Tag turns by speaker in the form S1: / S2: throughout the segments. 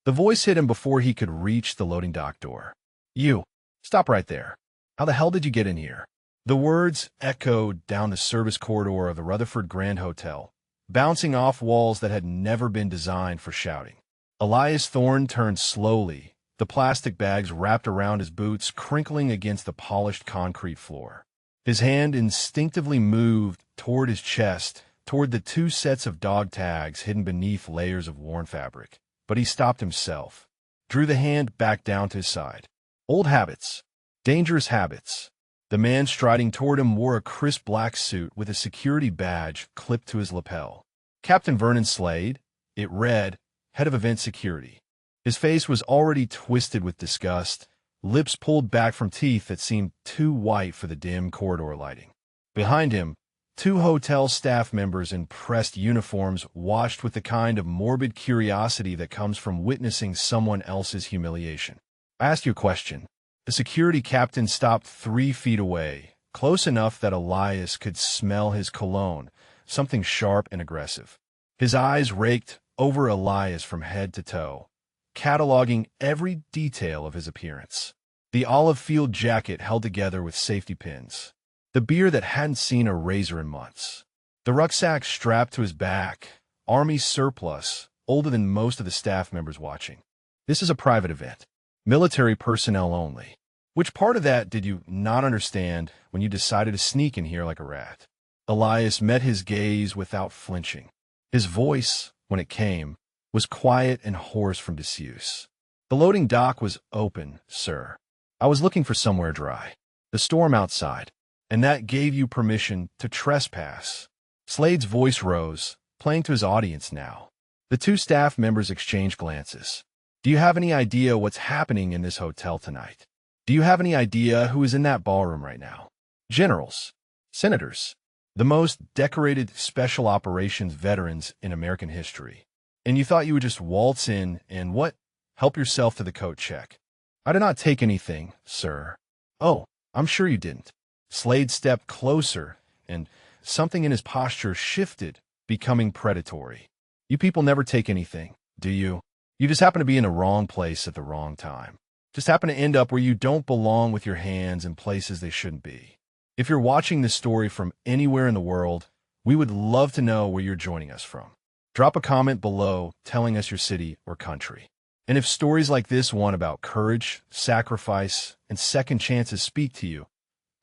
S1: The voice hit him before he could reach the loading dock door. "You, stop right there. How the hell did you get in here?" The words echoed down the service corridor of the Rutherford Grand Hotel, bouncing off walls that had never been designed for shouting. Elias Thorne turned slowly, the plastic bags wrapped around his boots crinkling against the polished concrete floor. His hand instinctively moved toward his chest, toward the 2 sets of dog tags hidden beneath layers of worn fabric. But he stopped himself, drew the hand back down to his side. Old habits. Dangerous habits. The man striding toward him wore a crisp black suit with a security badge clipped to his lapel. Captain Vernon Slade, it read, head of event security. His face was already twisted with disgust, lips pulled back from teeth that seemed too white for the dim corridor lighting. Behind him, 2 hotel staff members in pressed uniforms watched with the kind of morbid curiosity that comes from witnessing someone else's humiliation. "I asked you a question." The security captain stopped 3 feet away, close enough that Elias could smell his cologne, something sharp and aggressive. His eyes raked over Elias from head to toe, cataloging every detail of his appearance. The olive-field jacket held together with safety pins. The beard that hadn't seen a razor in months. The rucksack strapped to his back, Army surplus, older than most of the staff members watching. "This is a private event. Military personnel only." "Which part of that did you not understand when you decided to sneak in here like a rat?" Elias met his gaze without flinching. His voice, when it came, was quiet and hoarse from disuse. "The loading dock was open, sir. I was looking for somewhere dry. The storm outside. And that gave you permission to trespass." Slade's voice rose, playing to his audience now. The 2 staff members exchanged glances. "Do you have any idea what's happening in this hotel tonight? Do you have any idea who is in that ballroom right now? Generals, senators, the most decorated special operations veterans in American history. And you thought you would just waltz in and what? Help yourself to the coat check." "I did not take anything, sir." "Oh, I'm sure you didn't." Slade stepped closer, and something in his posture shifted, becoming predatory. "You people never take anything, do you? You just happen to be in the wrong place at the wrong time. Just happen to end up where you don't belong with your hands in places they shouldn't be. If you're watching this story from anywhere in the world, we would love to know where you're joining us from. Drop a comment below telling us your city or country. And if stories like this one about courage, sacrifice, and second chances speak to you,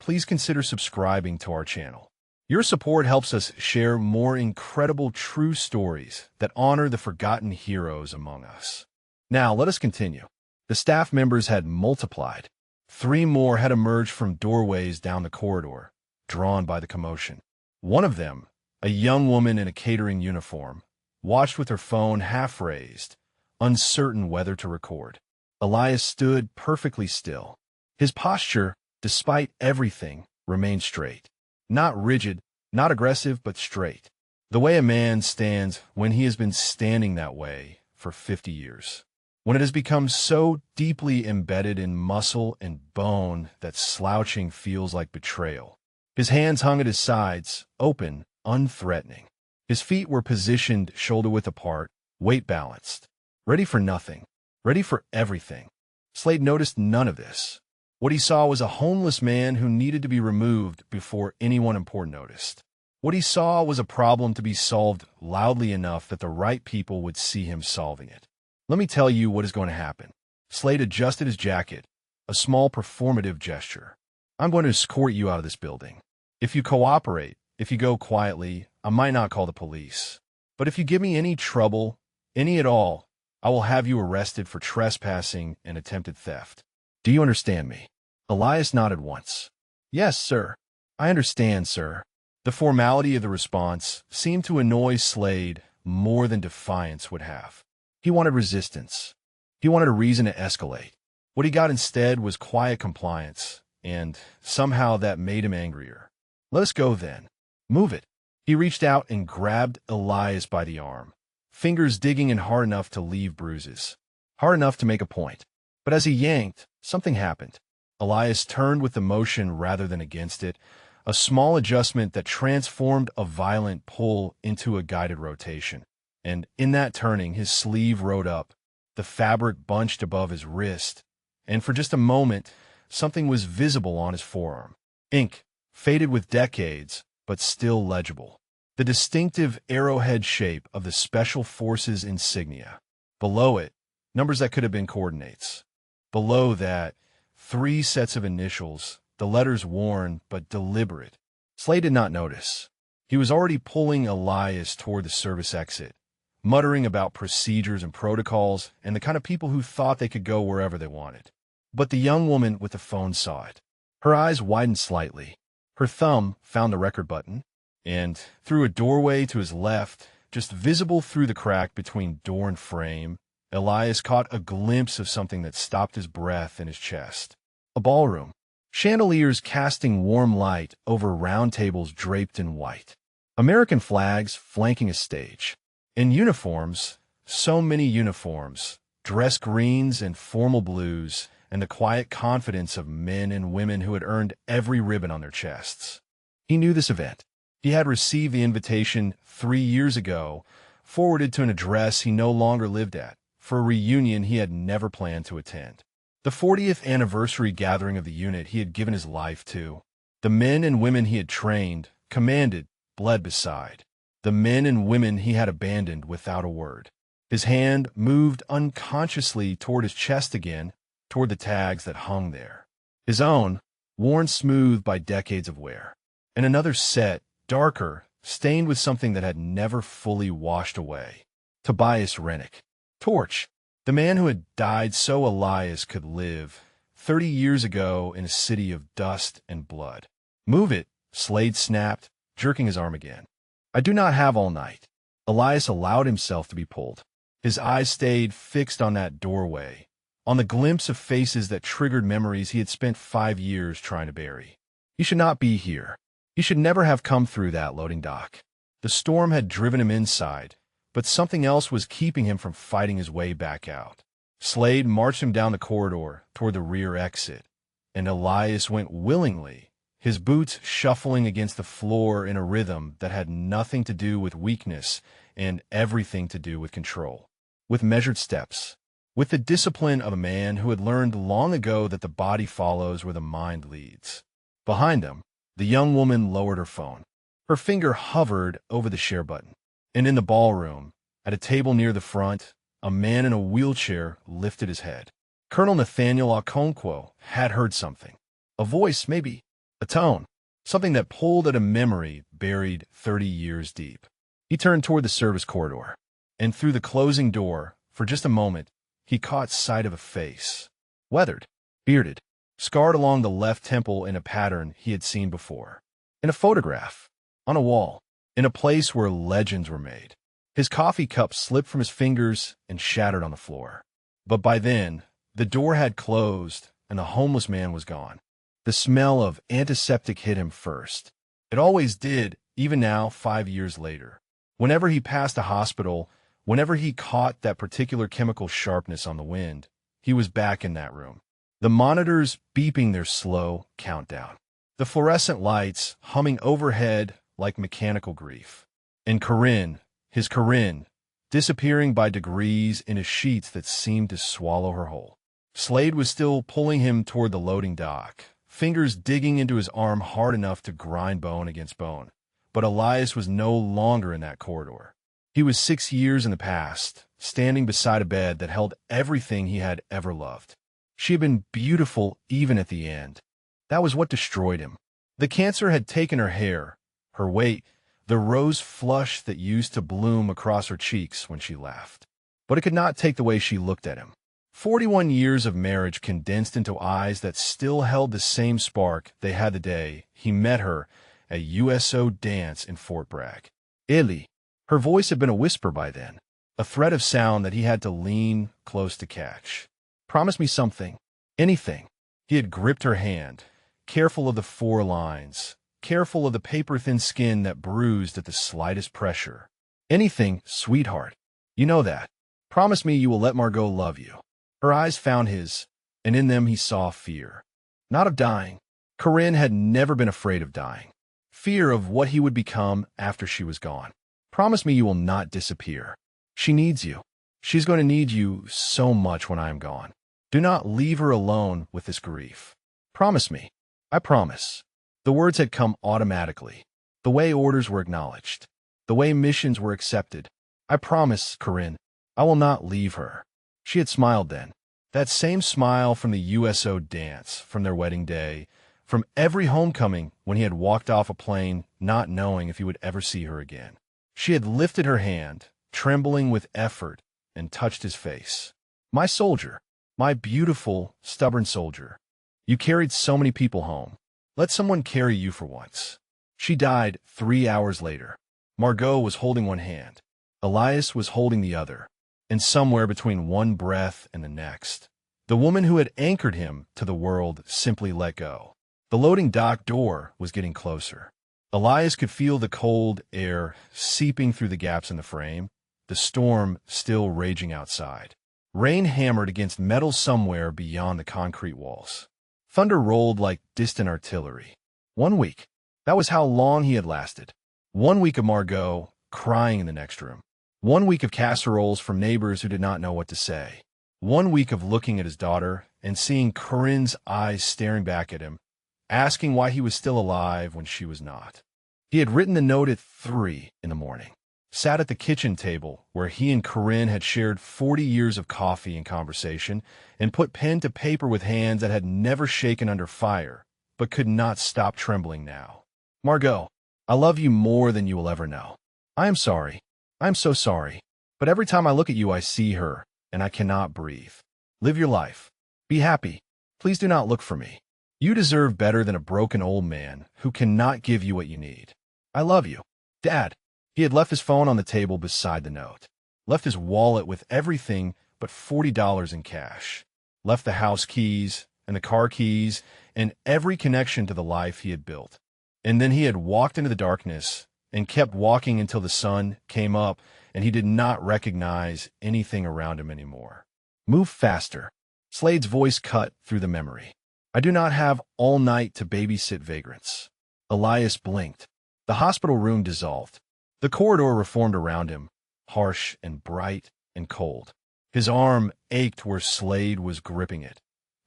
S1: please consider subscribing to our channel. Your support helps us share more incredible true stories that honor the forgotten heroes among us. Now, let us continue. The staff members had multiplied. 3 more had emerged from doorways down the corridor, drawn by the commotion. One of them, a young woman in a catering uniform, watched with her phone half raised, uncertain whether to record. Elias stood perfectly still. His posture, despite everything, remained straight. Not rigid, not aggressive, but straight. The way a man stands when he has been standing that way for 50 years. When it has become so deeply embedded in muscle and bone that slouching feels like betrayal. His hands hung at his sides, open, unthreatening. His feet were positioned shoulder-width apart, weight balanced. Ready for nothing. Ready for everything. Slade noticed none of this. What he saw was a homeless man who needed to be removed before anyone important noticed. What he saw was a problem to be solved loudly enough that the right people would see him solving it. Let me tell you what is going to happen. Slade adjusted his jacket, a small performative gesture. I'm going to escort you out of this building. If you cooperate, if you go quietly, I might not call the police. But if you give me any trouble, any at all, I will have you arrested for trespassing and attempted theft. Do you understand me? Elias nodded once. Yes, sir. I understand, sir. The formality of the response seemed to annoy Slade more than defiance would have. He wanted resistance. He wanted a reason to escalate. What he got instead was quiet compliance, and somehow that made him angrier. Let us go then. Move it. He reached out and grabbed Elias by the arm, fingers digging in hard enough to leave bruises, hard enough to make a point. But as he yanked, something happened. Elias turned with emotion rather than against it, a small adjustment that transformed a violent pull into a guided rotation. And in that turning, his sleeve rode up, the fabric bunched above his wrist, and for just a moment, something was visible on his forearm. Ink, faded with decades, but still legible. The distinctive arrowhead shape of the Special Forces insignia. Below it, numbers that could have been coordinates. Below that, 3 sets of initials, the letters worn but deliberate. Slade did not notice. He was already pulling Elias toward the service exit, muttering about procedures and protocols and the kind of people who thought they could go wherever they wanted. But the young woman with the phone saw it. Her eyes widened slightly. Her thumb found the record button, and through a doorway to his left, just visible through the crack between door and frame, Elias caught a glimpse of something that stopped his breath in his chest. A ballroom. Chandeliers casting warm light over round tables draped in white. American flags flanking a stage. In uniforms, so many uniforms, dress greens and formal blues, and the quiet confidence of men and women who had earned every ribbon on their chests. He knew this event. He had received the invitation 3 years ago, forwarded to an address he no longer lived at, for a reunion he had never planned to attend. The 40th anniversary gathering of the unit he had given his life to. The men and women he had trained, commanded, bled beside. The men and women he had abandoned without a word. His hand moved unconsciously toward his chest again, toward the tags that hung there. His own, worn smooth by decades of wear. And another set, darker, stained with something that had never fully washed away. Tobias Rennick. Torch. The man who had died so Elias could live 30 years ago in a city of dust and blood. Move it, Slade snapped, jerking his arm again. I do not have all night. Elias allowed himself to be pulled. His eyes stayed fixed on that doorway, on the glimpse of faces that triggered memories he had spent 5 years trying to bury. He should not be here. He should never have come through that loading dock. The storm had driven him inside, but something else was keeping him from fighting his way back out. Slade marched him down the corridor toward the rear exit, and Elias went willingly, his boots shuffling against the floor in a rhythm that had nothing to do with weakness and everything to do with control. With measured steps, with the discipline of a man who had learned long ago that the body follows where the mind leads. Behind him, the young woman lowered her phone. Her finger hovered over the share button. And in the ballroom, at a table near the front, a man in a wheelchair lifted his head. Colonel Nathaniel Okonkwo had heard something. A voice, maybe. A tone. Something that pulled at a memory buried 30 years deep. He turned toward the service corridor. And through the closing door, for just a moment, he caught sight of a face. Weathered. Bearded. Scarred along the left temple in a pattern he had seen before. In a photograph. On a wall. In a place where legends were made. His coffee cup slipped from his fingers and shattered on the floor. But by then, the door had closed and the homeless man was gone. The smell of antiseptic hit him first. It always did, even now, 5 years later. Whenever he passed a hospital, whenever he caught that particular chemical sharpness on the wind, he was back in that room. The monitors beeping their slow countdown. The fluorescent lights humming overhead like mechanical grief. And Corinne, his Corinne, disappearing by degrees in a sheets that seemed to swallow her whole. Slade was still pulling him toward the loading dock, fingers digging into his arm hard enough to grind bone against bone. But Elias was no longer in that corridor. He was 6 years in the past, standing beside a bed that held everything he had ever loved. She had been beautiful even at the end. That was what destroyed him. The cancer had taken her hair, her weight, the rose flush that used to bloom across her cheeks when she laughed. But it could not take the way she looked at him. 41 years of marriage condensed into eyes that still held the same spark they had the day he met her at USO dance in Fort Bragg. Ellie. Her voice had been a whisper by then, a thread of sound that he had to lean close to catch. Promise me something. Anything. He had gripped her hand, careful of the 4 lines, careful of the paper-thin skin that bruised at the slightest pressure. Anything, sweetheart. You know that. Promise me you will let Margot love you. Her eyes found his, and in them he saw fear. Not of dying. Corinne had never been afraid of dying. Fear of what he would become after she was gone. Promise me you will not disappear. She needs you. She's going to need you so much when I am gone. Do not leave her alone with this grief. Promise me. I promise. The words had come automatically. The way orders were acknowledged. The way missions were accepted. I promise, Corinne. I will not leave her. She had smiled then. That same smile from the USO dance, from their wedding day, from every homecoming when he had walked off a plane not knowing if he would ever see her again. She had lifted her hand, trembling with effort, and touched his face. My soldier, my beautiful, stubborn soldier. You carried so many people home. Let someone carry you for once. She died 3 hours later. Margot was holding one hand. Elias was holding the other. And somewhere between one breath and the next, the woman who had anchored him to the world simply let go. The loading dock door was getting closer. Elias could feel the cold air seeping through the gaps in the frame, the storm still raging outside. Rain hammered against metal somewhere beyond the concrete walls. Thunder rolled like distant artillery. 1 week. That was how long he had lasted. 1 week of Margot crying in the next room. 1 week of casseroles from neighbors who did not know what to say. 1 week of looking at his daughter and seeing Corinne's eyes staring back at him, asking why he was still alive when she was not. He had written the note at 3 in the morning, sat at the kitchen table where he and Corinne had shared 40 years of coffee and conversation, and put pen to paper with hands that had never shaken under fire, but could not stop trembling now. Margot, I love you more than you will ever know. I am sorry. I am so sorry. But every time I look at you, I see her, and I cannot breathe. Live your life. Be happy. Please do not look for me. You deserve better than a broken old man who cannot give you what you need. I love you. Dad. He had left his phone on the table beside the note. Left his wallet with everything but $40 in cash. Left the house keys and the car keys and every connection to the life he had built. And then he had walked into the darkness and kept walking until the sun came up and he did not recognize anything around him anymore. Move faster. Slade's voice cut through the memory. I do not have all night to babysit vagrants. Elias blinked. The hospital room dissolved. The corridor reformed around him, harsh and bright and cold. His arm ached where Slade was gripping it,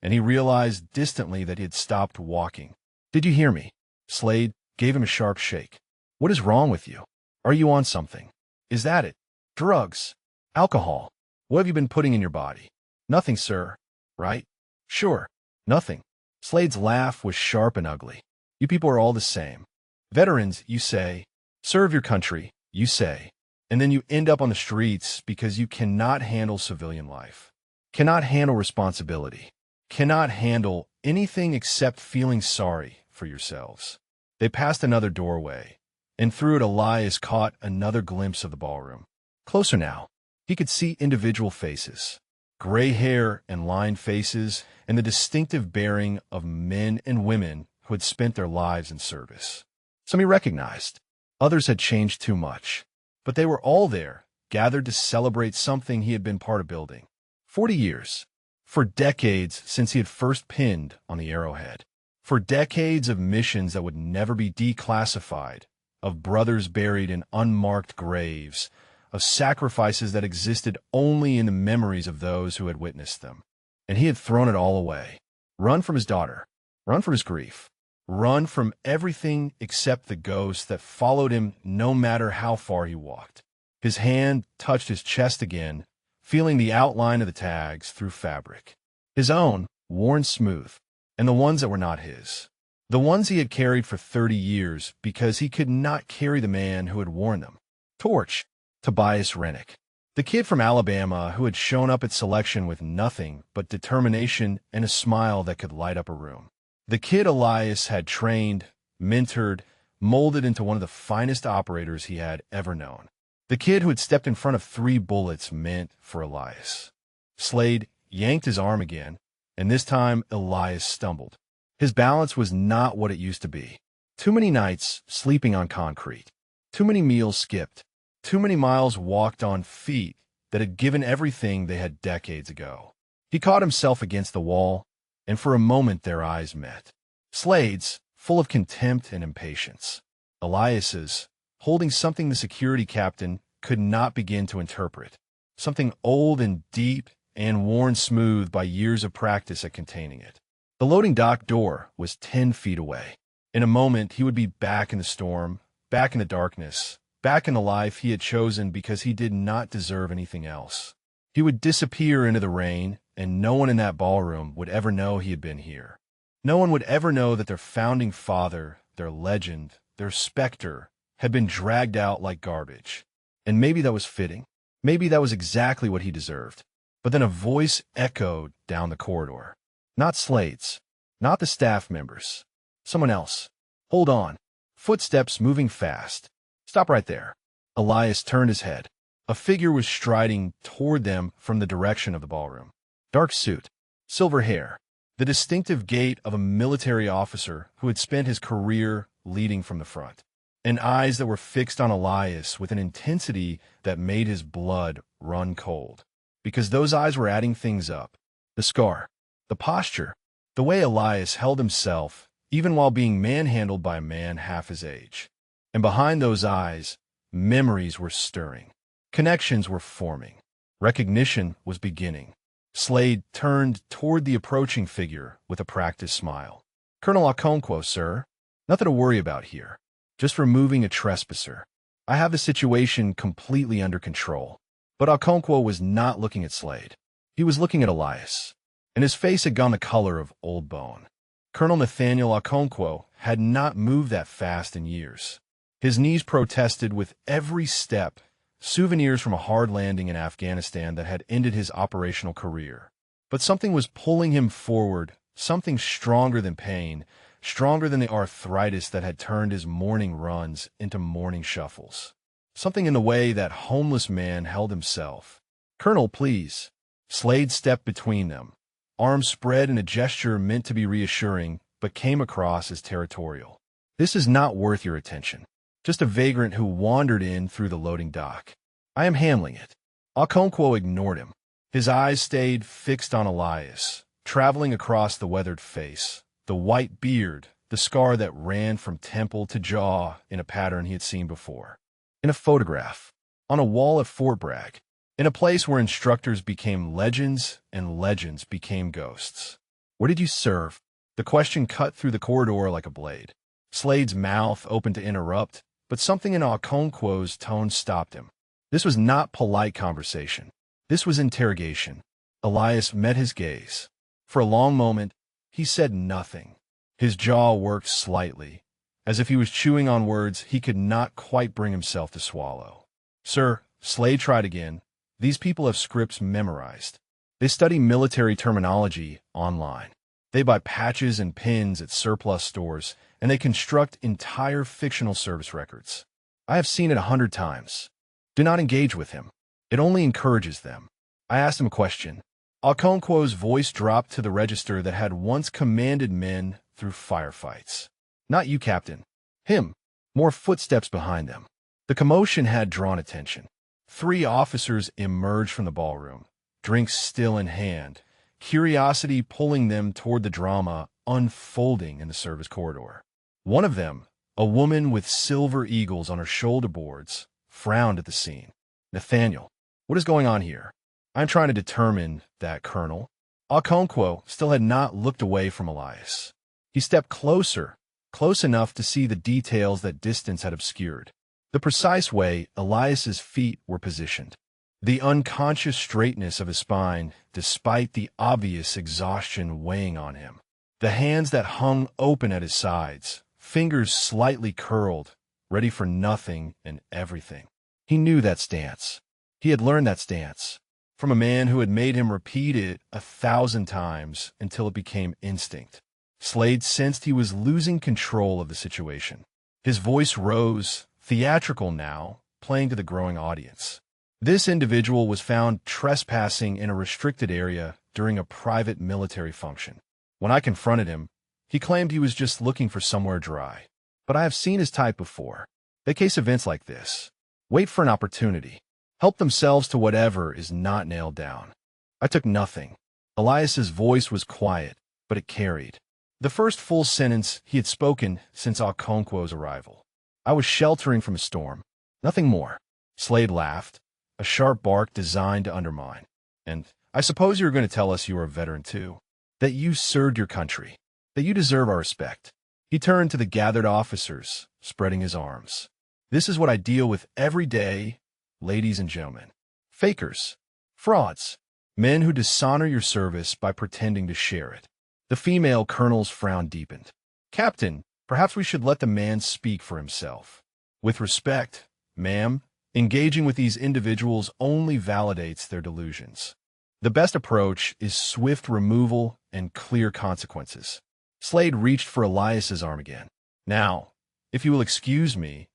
S1: and he realized distantly that he had stopped walking. Did you hear me? Slade gave him a sharp shake. What is wrong with you? Are you on something? Is that it? Drugs? Alcohol? What have you been putting in your body? Nothing, sir. Right? Sure. Nothing. Slade's laugh was sharp and ugly. You people are all the same. Veterans, you say. Serve your country, you say. And then you end up on the streets because you cannot handle civilian life. Cannot handle responsibility. Cannot handle anything except feeling sorry for yourselves. They passed another doorway, and through it Elias caught another glimpse of the ballroom. Closer now, he could see individual faces. Gray hair and lined faces, and the distinctive bearing of men and women who had spent their lives in service. Some he recognized. Others had changed too much. But they were all there, gathered to celebrate something he had been part of building. 40 years. For decades since he had first pinned on the arrowhead. For decades of missions that would never be declassified, of brothers buried in unmarked graves, of sacrifices that existed only in the memories of those who had witnessed them. And he had thrown it all away. Run from his daughter. Run from his grief. Run from everything except the ghost that followed him no matter how far he walked. His hand touched his chest again, feeling the outline of the tags through fabric. His own, worn smooth, and the ones that were not his. The ones he had carried for 30 years because he could not carry the man who had worn them. Torch, Tobias Rennick. The kid from Alabama who had shown up at selection with nothing but determination and a smile that could light up a room. The kid Elias had trained, mentored, molded into one of the finest operators he had ever known. The kid who had stepped in front of 3 bullets meant for Elias. Slade yanked his arm again, and this time Elias stumbled. His balance was not what it used to be. Too many nights sleeping on concrete. Too many meals skipped. Too many miles walked on feet that had given everything they had decades ago. He caught himself against the wall, and for a moment their eyes met. Slade's, full of contempt and impatience. Elias's, holding something the security captain could not begin to interpret. something old and deep and worn smooth by years of practice at containing it. The loading dock door was 10 feet away. In a moment, he would be back in the storm, back in the darkness, back in the life he had chosen because he did not deserve anything else. He would disappear into the rain, and no one in that ballroom would ever know he had been here. No one would ever know that their founding father, their legend, their specter, had been dragged out like garbage. And maybe that was fitting. Maybe that was exactly what he deserved. But then a voice echoed down the corridor. Not Slade's. Not the staff members. Someone else. Hold on. Footsteps moving fast. Stop right there. Elias turned his head. A figure was striding toward them from the direction of the ballroom. Dark suit. Silver hair. The distinctive gait of a military officer who had spent his career leading from the front. And eyes that were fixed on Elias with an intensity that made his blood run cold. Because those eyes were adding things up. The scar. The posture. The way Elias held himself, even while being manhandled by a man half his age. And behind those eyes, memories were stirring. Connections were forming. Recognition was beginning. Slade turned toward the approaching figure with a practiced smile. Colonel Okonkwo, sir. Nothing to worry about here. Just removing a trespasser. I have the situation completely under control. But Okonkwo was not looking at Slade. He was looking at Elias. And his face had gone the color of old bone. Colonel Nathaniel Okonkwo had not moved that fast in years. His knees protested with every step, souvenirs from a hard landing in Afghanistan that had ended his operational career. But something was pulling him forward, something stronger than pain, stronger than the arthritis that had turned his morning runs into morning shuffles. Something in the way that homeless man held himself. Colonel, please. Slade stepped between them, arms spread in a gesture meant to be reassuring, but came across as territorial. This is not worth your attention. Just a vagrant who wandered in through the loading dock. I am handling it. Okonkwo ignored him. His eyes stayed fixed on Elias, traveling across the weathered face, the white beard, the scar that ran from temple to jaw in a pattern he had seen before. In a photograph, on a wall at Fort Bragg, in a place where instructors became legends and legends became ghosts. Where did you serve? The question cut through the corridor like a blade. Slade's mouth opened to interrupt, but something in Okonkwo's tone stopped him. This was not polite conversation. This was interrogation. Elias met his gaze. For a long moment, he said nothing. His jaw worked slightly, as if he was chewing on words he could not quite bring himself to swallow. Sir, Slade tried again. These people have scripts memorized. They study military terminology online. They buy patches and pins at surplus stores, and they construct entire fictional service records. I have seen it 100 times. Do not engage with him. It only encourages them. I asked him a question. Okonkwo's voice dropped to the register that had once commanded men through firefights. Not you, Captain. Him. More footsteps behind them. The commotion had drawn attention. 3 officers emerged from the ballroom, drinks still in hand, curiosity pulling them toward the drama unfolding in the service corridor. One of them, a woman with silver eagles on her shoulder boards, frowned at the scene. Nathaniel, what is going on here? I'm trying to determine that, Colonel. Okonkwo still had not looked away from Elias. He stepped closer, close enough to see the details that distance had obscured. The precise way Elias's feet were positioned. The unconscious straightness of his spine, despite the obvious exhaustion weighing on him. The hands that hung open at his sides, fingers slightly curled, ready for nothing and everything. He knew that stance. He had learned that stance from a man who had made him repeat it 1,000 times until it became instinct. Slade sensed he was losing control of the situation. His voice rose, theatrical now, playing to the growing audience. This individual was found trespassing in a restricted area during a private military function. When I confronted him, he claimed he was just looking for somewhere dry. But I have seen his type before. They case events like this. Wait for an opportunity. Help themselves to whatever is not nailed down. I took nothing. Elias's voice was quiet, but it carried. The first full sentence he had spoken since Okonkwo's arrival. I was sheltering from a storm. Nothing more. Slade laughed. a sharp bark designed to undermine. And I suppose you're going to tell us you are a veteran too, that you served your country, that you deserve our respect. He turned to the gathered officers, spreading his arms. This is what I deal with every day, ladies and gentlemen. Fakers, frauds, men who dishonor your service by pretending to share it. The female colonel's frown deepened. Captain, perhaps we should let the man speak for himself. With respect, ma'am, engaging with these individuals only validates their delusions. The best approach is swift removal and clear consequences. Slade reached for Elias's arm again. Now, if you will excuse me,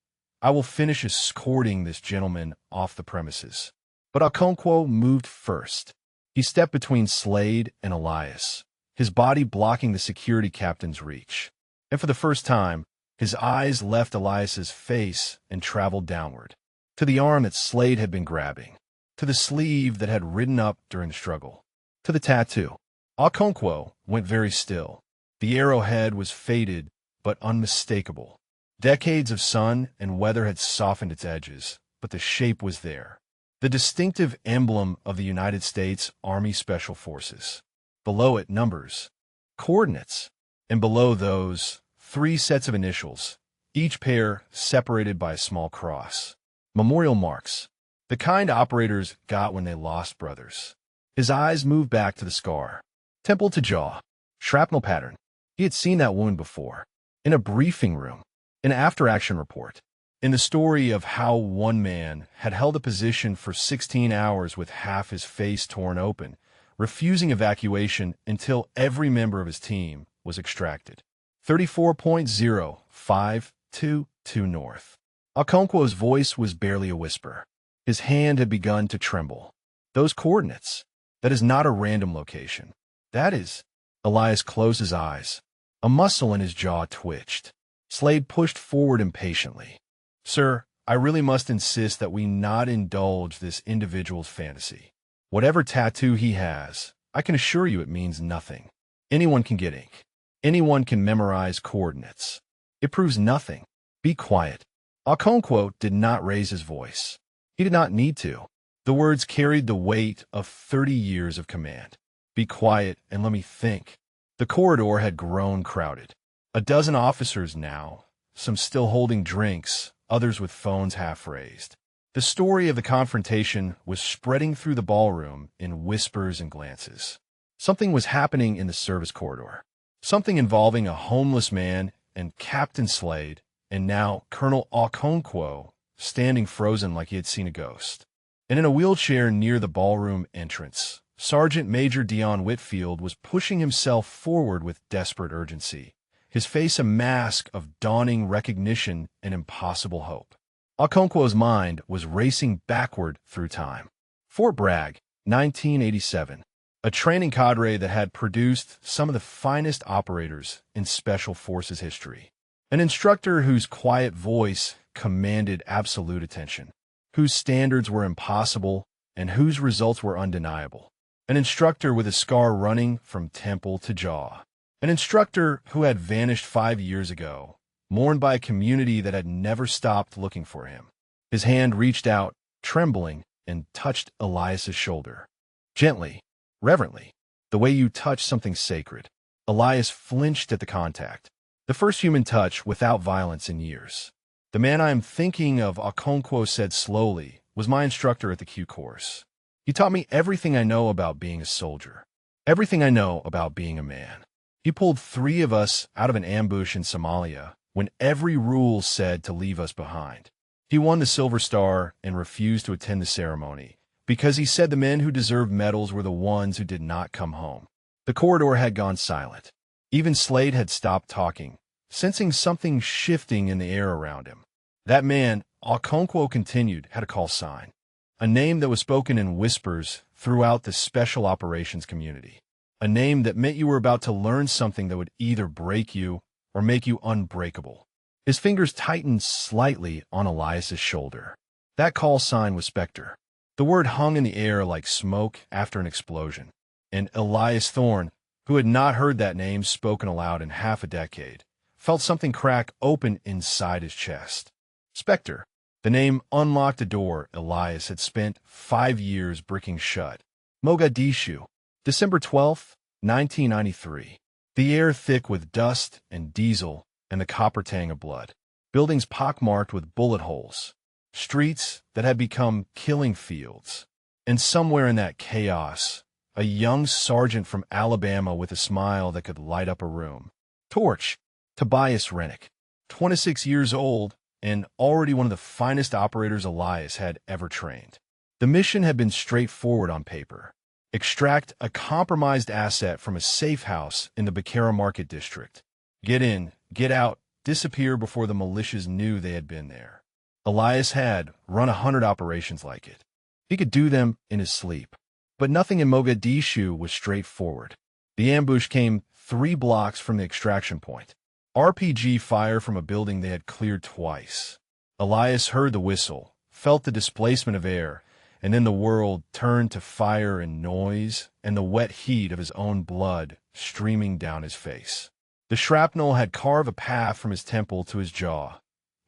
S1: I will finish escorting this gentleman off the premises. But Okonkwo moved first. He stepped between Slade and Elias, his body blocking the security captain's reach. And for the first time, his eyes left Elias's face and traveled downward, to the arm that Slade had been grabbing, to the sleeve that had ridden up during the struggle, to the tattoo. Okonkwo went very still. The arrowhead was faded but unmistakable. Decades of sun and weather had softened its edges, but the shape was there. The distinctive emblem of the United States Army Special Forces. Below it, numbers, coordinates, and below those, 3 sets of initials, each pair separated by a small cross. Memorial marks, the kind operators got when they lost brothers. His eyes moved back to the scar. Temple to jaw, shrapnel pattern. He had seen that wound before, in a briefing room, in an after-action report, in the story of how one man had held a position for 16 hours with half his face torn open, refusing evacuation until every member of his team was extracted. 34.0522 north. Okonkwo's voice was barely a whisper. His hand had begun to tremble. Those coordinates. That is not a random location. That is. Elias closed his eyes. A muscle in his jaw twitched. Slade pushed forward impatiently. Sir, I really must insist that we not indulge this individual's fantasy. Whatever tattoo he has, I can assure you it means nothing. Anyone can get ink. Anyone can memorize coordinates. It proves nothing. Be quiet. Okonkwo did not raise his voice. He did not need to. The words carried the weight of 30 years of command. Be quiet and let me think. The corridor had grown crowded. A dozen officers now, some still holding drinks, others with phones half raised. The story of the confrontation was spreading through the ballroom in whispers and glances. Something was happening in the service corridor. Something involving a homeless man and Captain Slade, and now Colonel Okonkwo, standing frozen like he had seen a ghost. And in a wheelchair near the ballroom entrance, Sergeant Major Dion Whitfield was pushing himself forward with desperate urgency, his face a mask of dawning recognition and impossible hope. Okonkwo's mind was racing backward through time. Fort Bragg, 1987. A training cadre that had produced some of the finest operators in Special Forces history. An instructor whose quiet voice commanded absolute attention, whose standards were impossible and whose results were undeniable. An instructor with a scar running from temple to jaw. An instructor who had vanished 5 years ago, mourned by a community that had never stopped looking for him. His hand reached out, trembling, and touched Elias's shoulder. Gently, reverently, the way you touch something sacred. Elias flinched at the contact. The first human touch without violence in years. The man I am thinking of, Okonkwo said slowly, was my instructor at the Q course. He taught me everything I know about being a soldier. Everything I know about being a man. He pulled 3 of us out of an ambush in Somalia when every rule said to leave us behind. He won the Silver Star and refused to attend the ceremony because he said the men who deserved medals were the ones who did not come home. The corridor had gone silent. Even Slade had stopped talking, sensing something shifting in the air around him. That man, Okonkwo continued, had a call sign, a name that was spoken in whispers throughout the special operations community, a name that meant you were about to learn something that would either break you or make you unbreakable. His fingers tightened slightly on Elias's shoulder. That call sign was Spectre. The word hung in the air like smoke after an explosion, and Elias Thorne, who had not heard that name spoken aloud in half a decade, felt something crack open inside his chest. Spectre. The name unlocked a door Elias had spent 5 years bricking shut. Mogadishu, December 12, 1993. The air thick with dust and diesel and the copper tang of blood. Buildings pockmarked with bullet holes. Streets that had become killing fields. And somewhere in that chaos, a young sergeant from Alabama with a smile that could light up a room. Torch, Tobias Rennick, 26 years old and already one of the finest operators Elias had ever trained. The mission had been straightforward on paper. Extract a compromised asset from a safe house in the Becerra Market District. Get in, get out, disappear before the militias knew they had been there. Elias had run 100 operations like it. He could do them in his sleep. But nothing in Mogadishu was straightforward. The ambush came 3 blocks from the extraction point. RPG fire from a building they had cleared twice. Elias heard the whistle, felt the displacement of air, and then the world turned to fire and noise and the wet heat of his own blood streaming down his face. The shrapnel had carved a path from his temple to his jaw,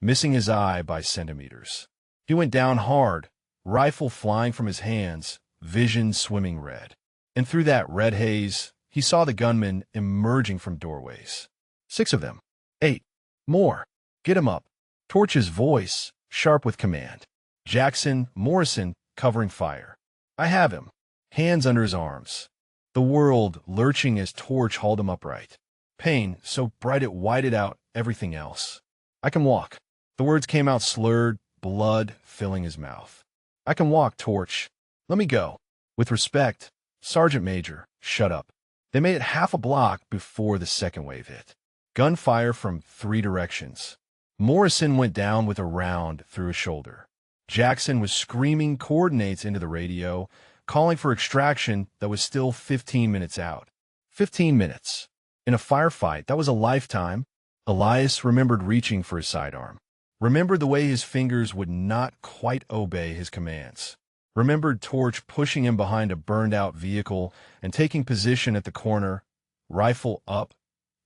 S1: missing his eye by centimeters. He went down hard, rifle flying from his hands, vision swimming red. And through that red haze, he saw the gunmen emerging from doorways. 6 of them. 8. More. Get him up. Torch's voice, sharp with command. Jackson, Morrison, covering fire. I have him. Hands under his arms. The world lurching as Torch hauled him upright. Pain so bright it whited out everything else. I can walk. The words came out slurred, blood filling his mouth. I can walk, Torch. Let me go. With respect, Sergeant Major, shut up. They made it half a block before the second wave hit. Gunfire from 3 directions. Morrison went down with a round through his shoulder. Jackson was screaming coordinates into the radio, calling for extraction that was still 15 minutes out. 15 minutes. In a firefight, that was a lifetime. Elias remembered reaching for his sidearm. Remembered the way his fingers would not quite obey his commands. Remembered Torch pushing him behind a burned-out vehicle and taking position at the corner, rifle up,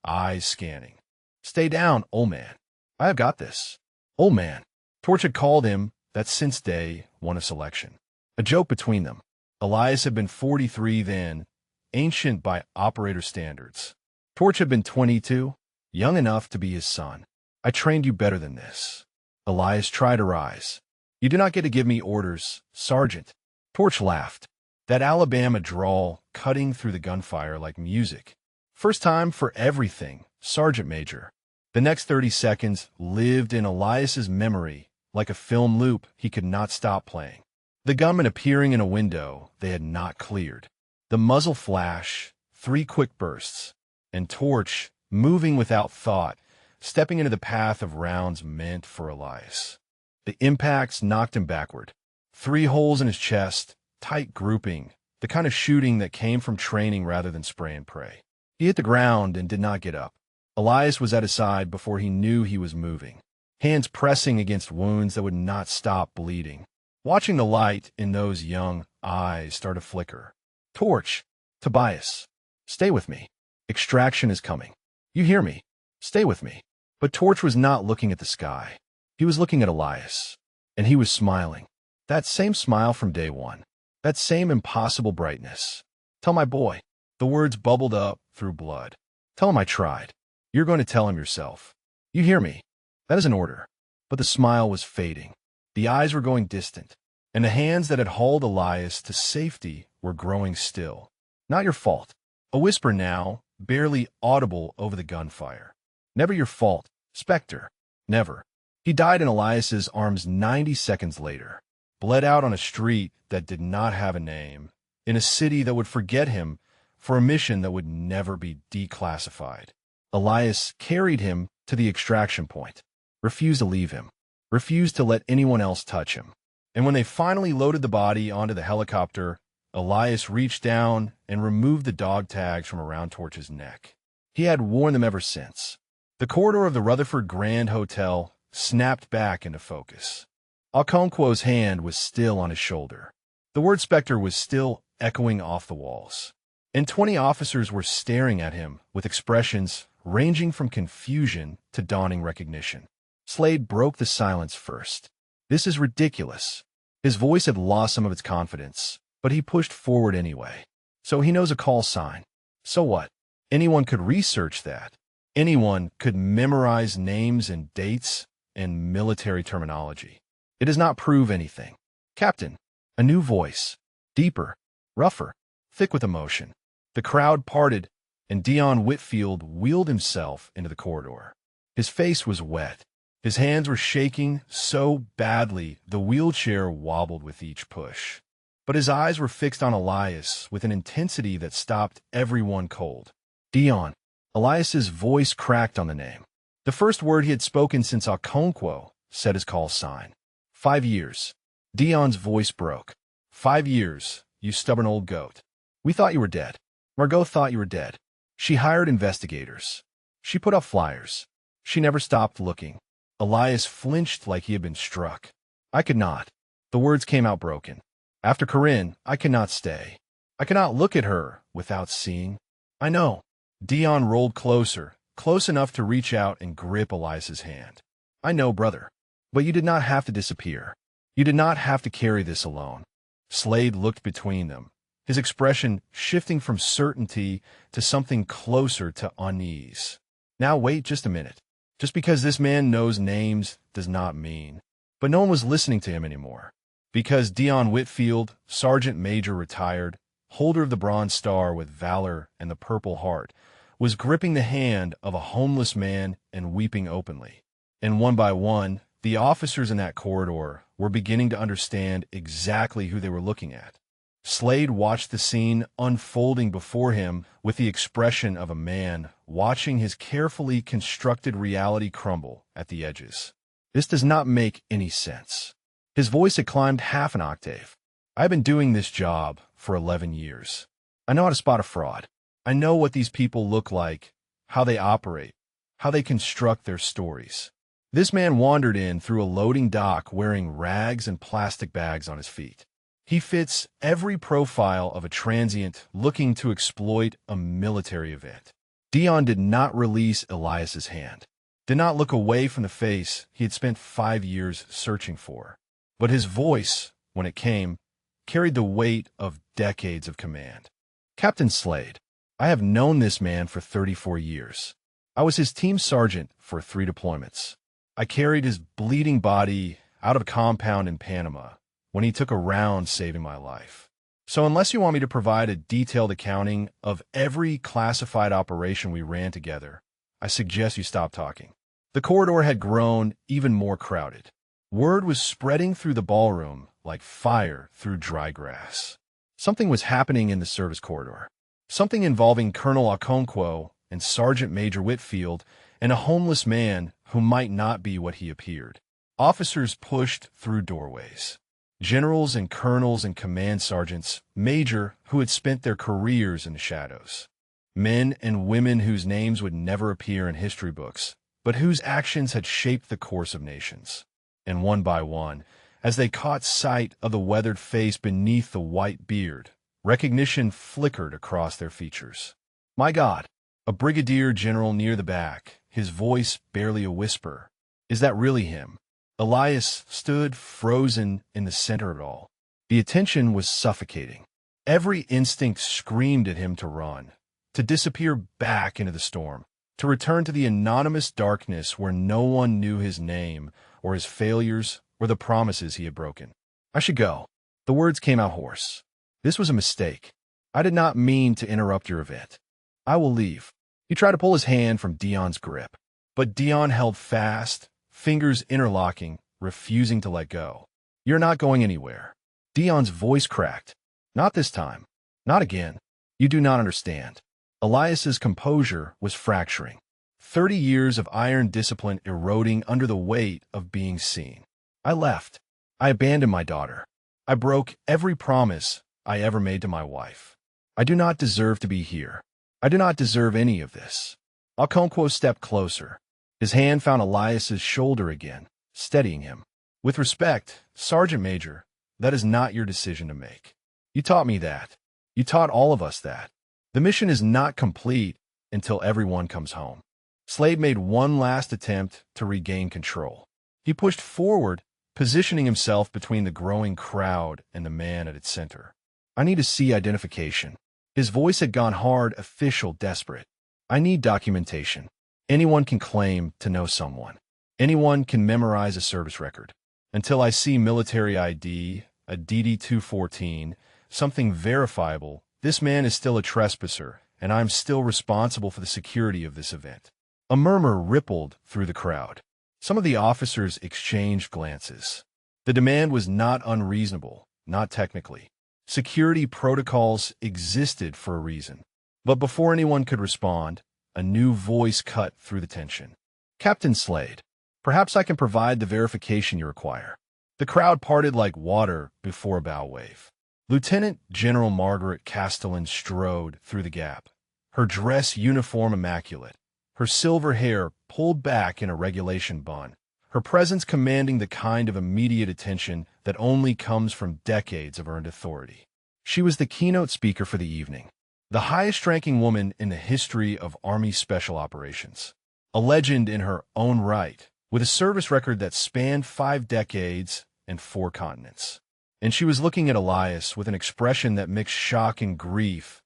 S1: eyes scanning. Stay down, old man. I have got this. Old man. Torch had called him that since day one of selection. A joke between them. Elias had been 43 then, ancient by operator standards. Torch had been 22, young enough to be his son. I trained you better than this. Elias tried to rise. You do not get to give me orders, Sergeant. Torch laughed. That Alabama drawl cutting through the gunfire like music. First time for everything, Sergeant Major. The next 30 seconds lived in Elias's memory like a film loop he could not stop playing. The gunman appearing in a window they had not cleared. The muzzle flash, 3 quick bursts, and Torch moving without thought, stepping into the path of rounds meant for Elias. The impacts knocked him backward. 3 holes in his chest, tight grouping, the kind of shooting that came from training rather than spray and pray. He hit the ground and did not get up. Elias was at his side before he knew he was moving, hands pressing against wounds that would not stop bleeding. Watching the light in those young eyes start to flicker. Torch, Tobias, stay with me. Extraction is coming. You hear me? Stay with me. But Torch was not looking at the sky. He was looking at Elias, and he was smiling. That same smile from day one. That same impossible brightness. Tell my boy. The words bubbled up through blood. Tell him I tried. You're going to tell him yourself. You hear me? That is an order. But the smile was fading. The eyes were going distant, and the hands that had hauled Elias to safety were growing still. Not your fault. A whisper now, barely audible over the gunfire. Never your fault, Spectre. Never. He died in Elias's arms 90 seconds later, bled out on a street that did not have a name, in a city that would forget him for a mission that would never be declassified. Elias carried him to the extraction point, refused to leave him, refused to let anyone else touch him. And when they finally loaded the body onto the helicopter, Elias reached down and removed the dog tags from around Torch's neck. He had worn them ever since. The corridor of the Rutherford Grand Hotel snapped back into focus. Okonkwo's hand was still on his shoulder. The word Spectre was still echoing off the walls. And 20 officers were staring at him with expressions ranging from confusion to dawning recognition. Slade broke the silence first. This is ridiculous. His voice had lost some of its confidence, but he pushed forward anyway. So he knows a call sign. So what? Anyone could research that. Anyone could memorize names and dates and military terminology. It does not prove anything. Captain, a new voice, deeper, rougher, thick with emotion. The crowd parted, and Dion Whitfield wheeled himself into the corridor. His face was wet. His hands were shaking so badly the wheelchair wobbled with each push. But his eyes were fixed on Elias with an intensity that stopped everyone cold. Dion. Elias's voice cracked on the name. The first word he had spoken since Okonkwo said his call sign. 5 years. Dion's voice broke. 5 years, you stubborn old goat. We thought you were dead. Margot thought you were dead. She hired investigators. She put up flyers. She never stopped looking. Elias flinched like he had been struck. I could not. The words came out broken. After Corinne, I cannot stay. I cannot look at her without seeing. I know. Dion rolled closer, close enough to reach out and grip Elias's hand. I know, brother. But you did not have to disappear. You did not have to carry this alone. Slade looked between them, his expression shifting from certainty to something closer to unease. Now wait just a minute. Just because this man knows names does not mean. But no one was listening to him anymore. Because Dion Whitfield, Sergeant Major retired, holder of the Bronze Star with Valor and the Purple Heart, was gripping the hand of a homeless man and weeping openly. And one by one, the officers in that corridor were beginning to understand exactly who they were looking at. Slade watched the scene unfolding before him with the expression of a man watching his carefully constructed reality crumble at the edges. This does not make any sense. His voice had climbed half an octave. I've been doing this job for 11 years. I know how to spot a fraud. I know what these people look like, how they operate, how they construct their stories. This man wandered in through a loading dock wearing rags and plastic bags on his feet. He fits every profile of a transient looking to exploit a military event. Dion did not release Elias's hand, did not look away from the face he had spent 5 years searching for. But his voice, when it came, carried the weight of decades of command. Captain Slade, I have known this man for 34 years. I was his team sergeant for 3 deployments. I carried his bleeding body out of a compound in Panama when he took a round saving my life. So unless you want me to provide a detailed accounting of every classified operation we ran together, I suggest you stop talking. The corridor had grown even more crowded. Word was spreading through the ballroom like fire through dry grass. Something was happening in the service corridor. Something involving Colonel Okonkwo and Sergeant Major Whitfield and a homeless man who might not be what he appeared. Officers pushed through doorways. Generals and colonels and command sergeants, major who had spent their careers in the shadows. Men and women whose names would never appear in history books, but whose actions had shaped the course of nations. And one by one, as they caught sight of the weathered face beneath the white beard, recognition flickered across their features. My God, a brigadier general near the back, his voice barely a whisper. Is that really him? Elias stood frozen in the center of it all. The attention was suffocating. Every instinct screamed at him to run, to disappear back into the storm, to return to the anonymous darkness where no one knew his name or his failures or the promises he had broken. I should go. The words came out hoarse. This was a mistake. I did not mean to interrupt your event. I will leave. He tried to pull his hand from Dion's grip, but Dion held fast, fingers interlocking, refusing to let go. You're not going anywhere. Dion's voice cracked. Not this time. Not again. You do not understand. Elias's composure was fracturing. 30 years of iron discipline eroding under the weight of being seen. I left. I abandoned my daughter. I broke every promise I ever made to my wife. I do not deserve to be here. I do not deserve any of this. Okonkwo stepped closer. His hand found Elias's shoulder again, steadying him. With respect, Sergeant Major, that is not your decision to make. You taught me that. You taught all of us that. The mission is not complete until everyone comes home. Slade made one last attempt to regain control. He pushed forward, positioning himself between the growing crowd and the man at its center. I need to see identification. His voice had gone hard, official, desperate. I need documentation. Anyone can claim to know someone. Anyone can memorize a service record. Until I see military ID, a DD-214, something verifiable, this man is still a trespasser, and I'm still responsible for the security of this event. A murmur rippled through the crowd. Some of the officers exchanged glances. The demand was not unreasonable, not technically. Security protocols existed for a reason. But before anyone could respond, a new voice cut through the tension. Captain Slade, perhaps I can provide the verification you require. The crowd parted like water before a bow wave. Lieutenant General Margaret Castellan strode through the gap, her dress uniform immaculate, her silver hair pulled back in a regulation bun, her presence commanding the kind of immediate attention that only comes from decades of earned authority. She was the keynote speaker for the evening, the highest-ranking woman in the history of Army Special Operations, a legend in her own right, with a service record that spanned 5 decades and 4 continents. And she was looking at Elias with an expression that mixed shock and grief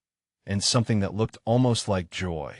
S1: and something that looked almost like joy.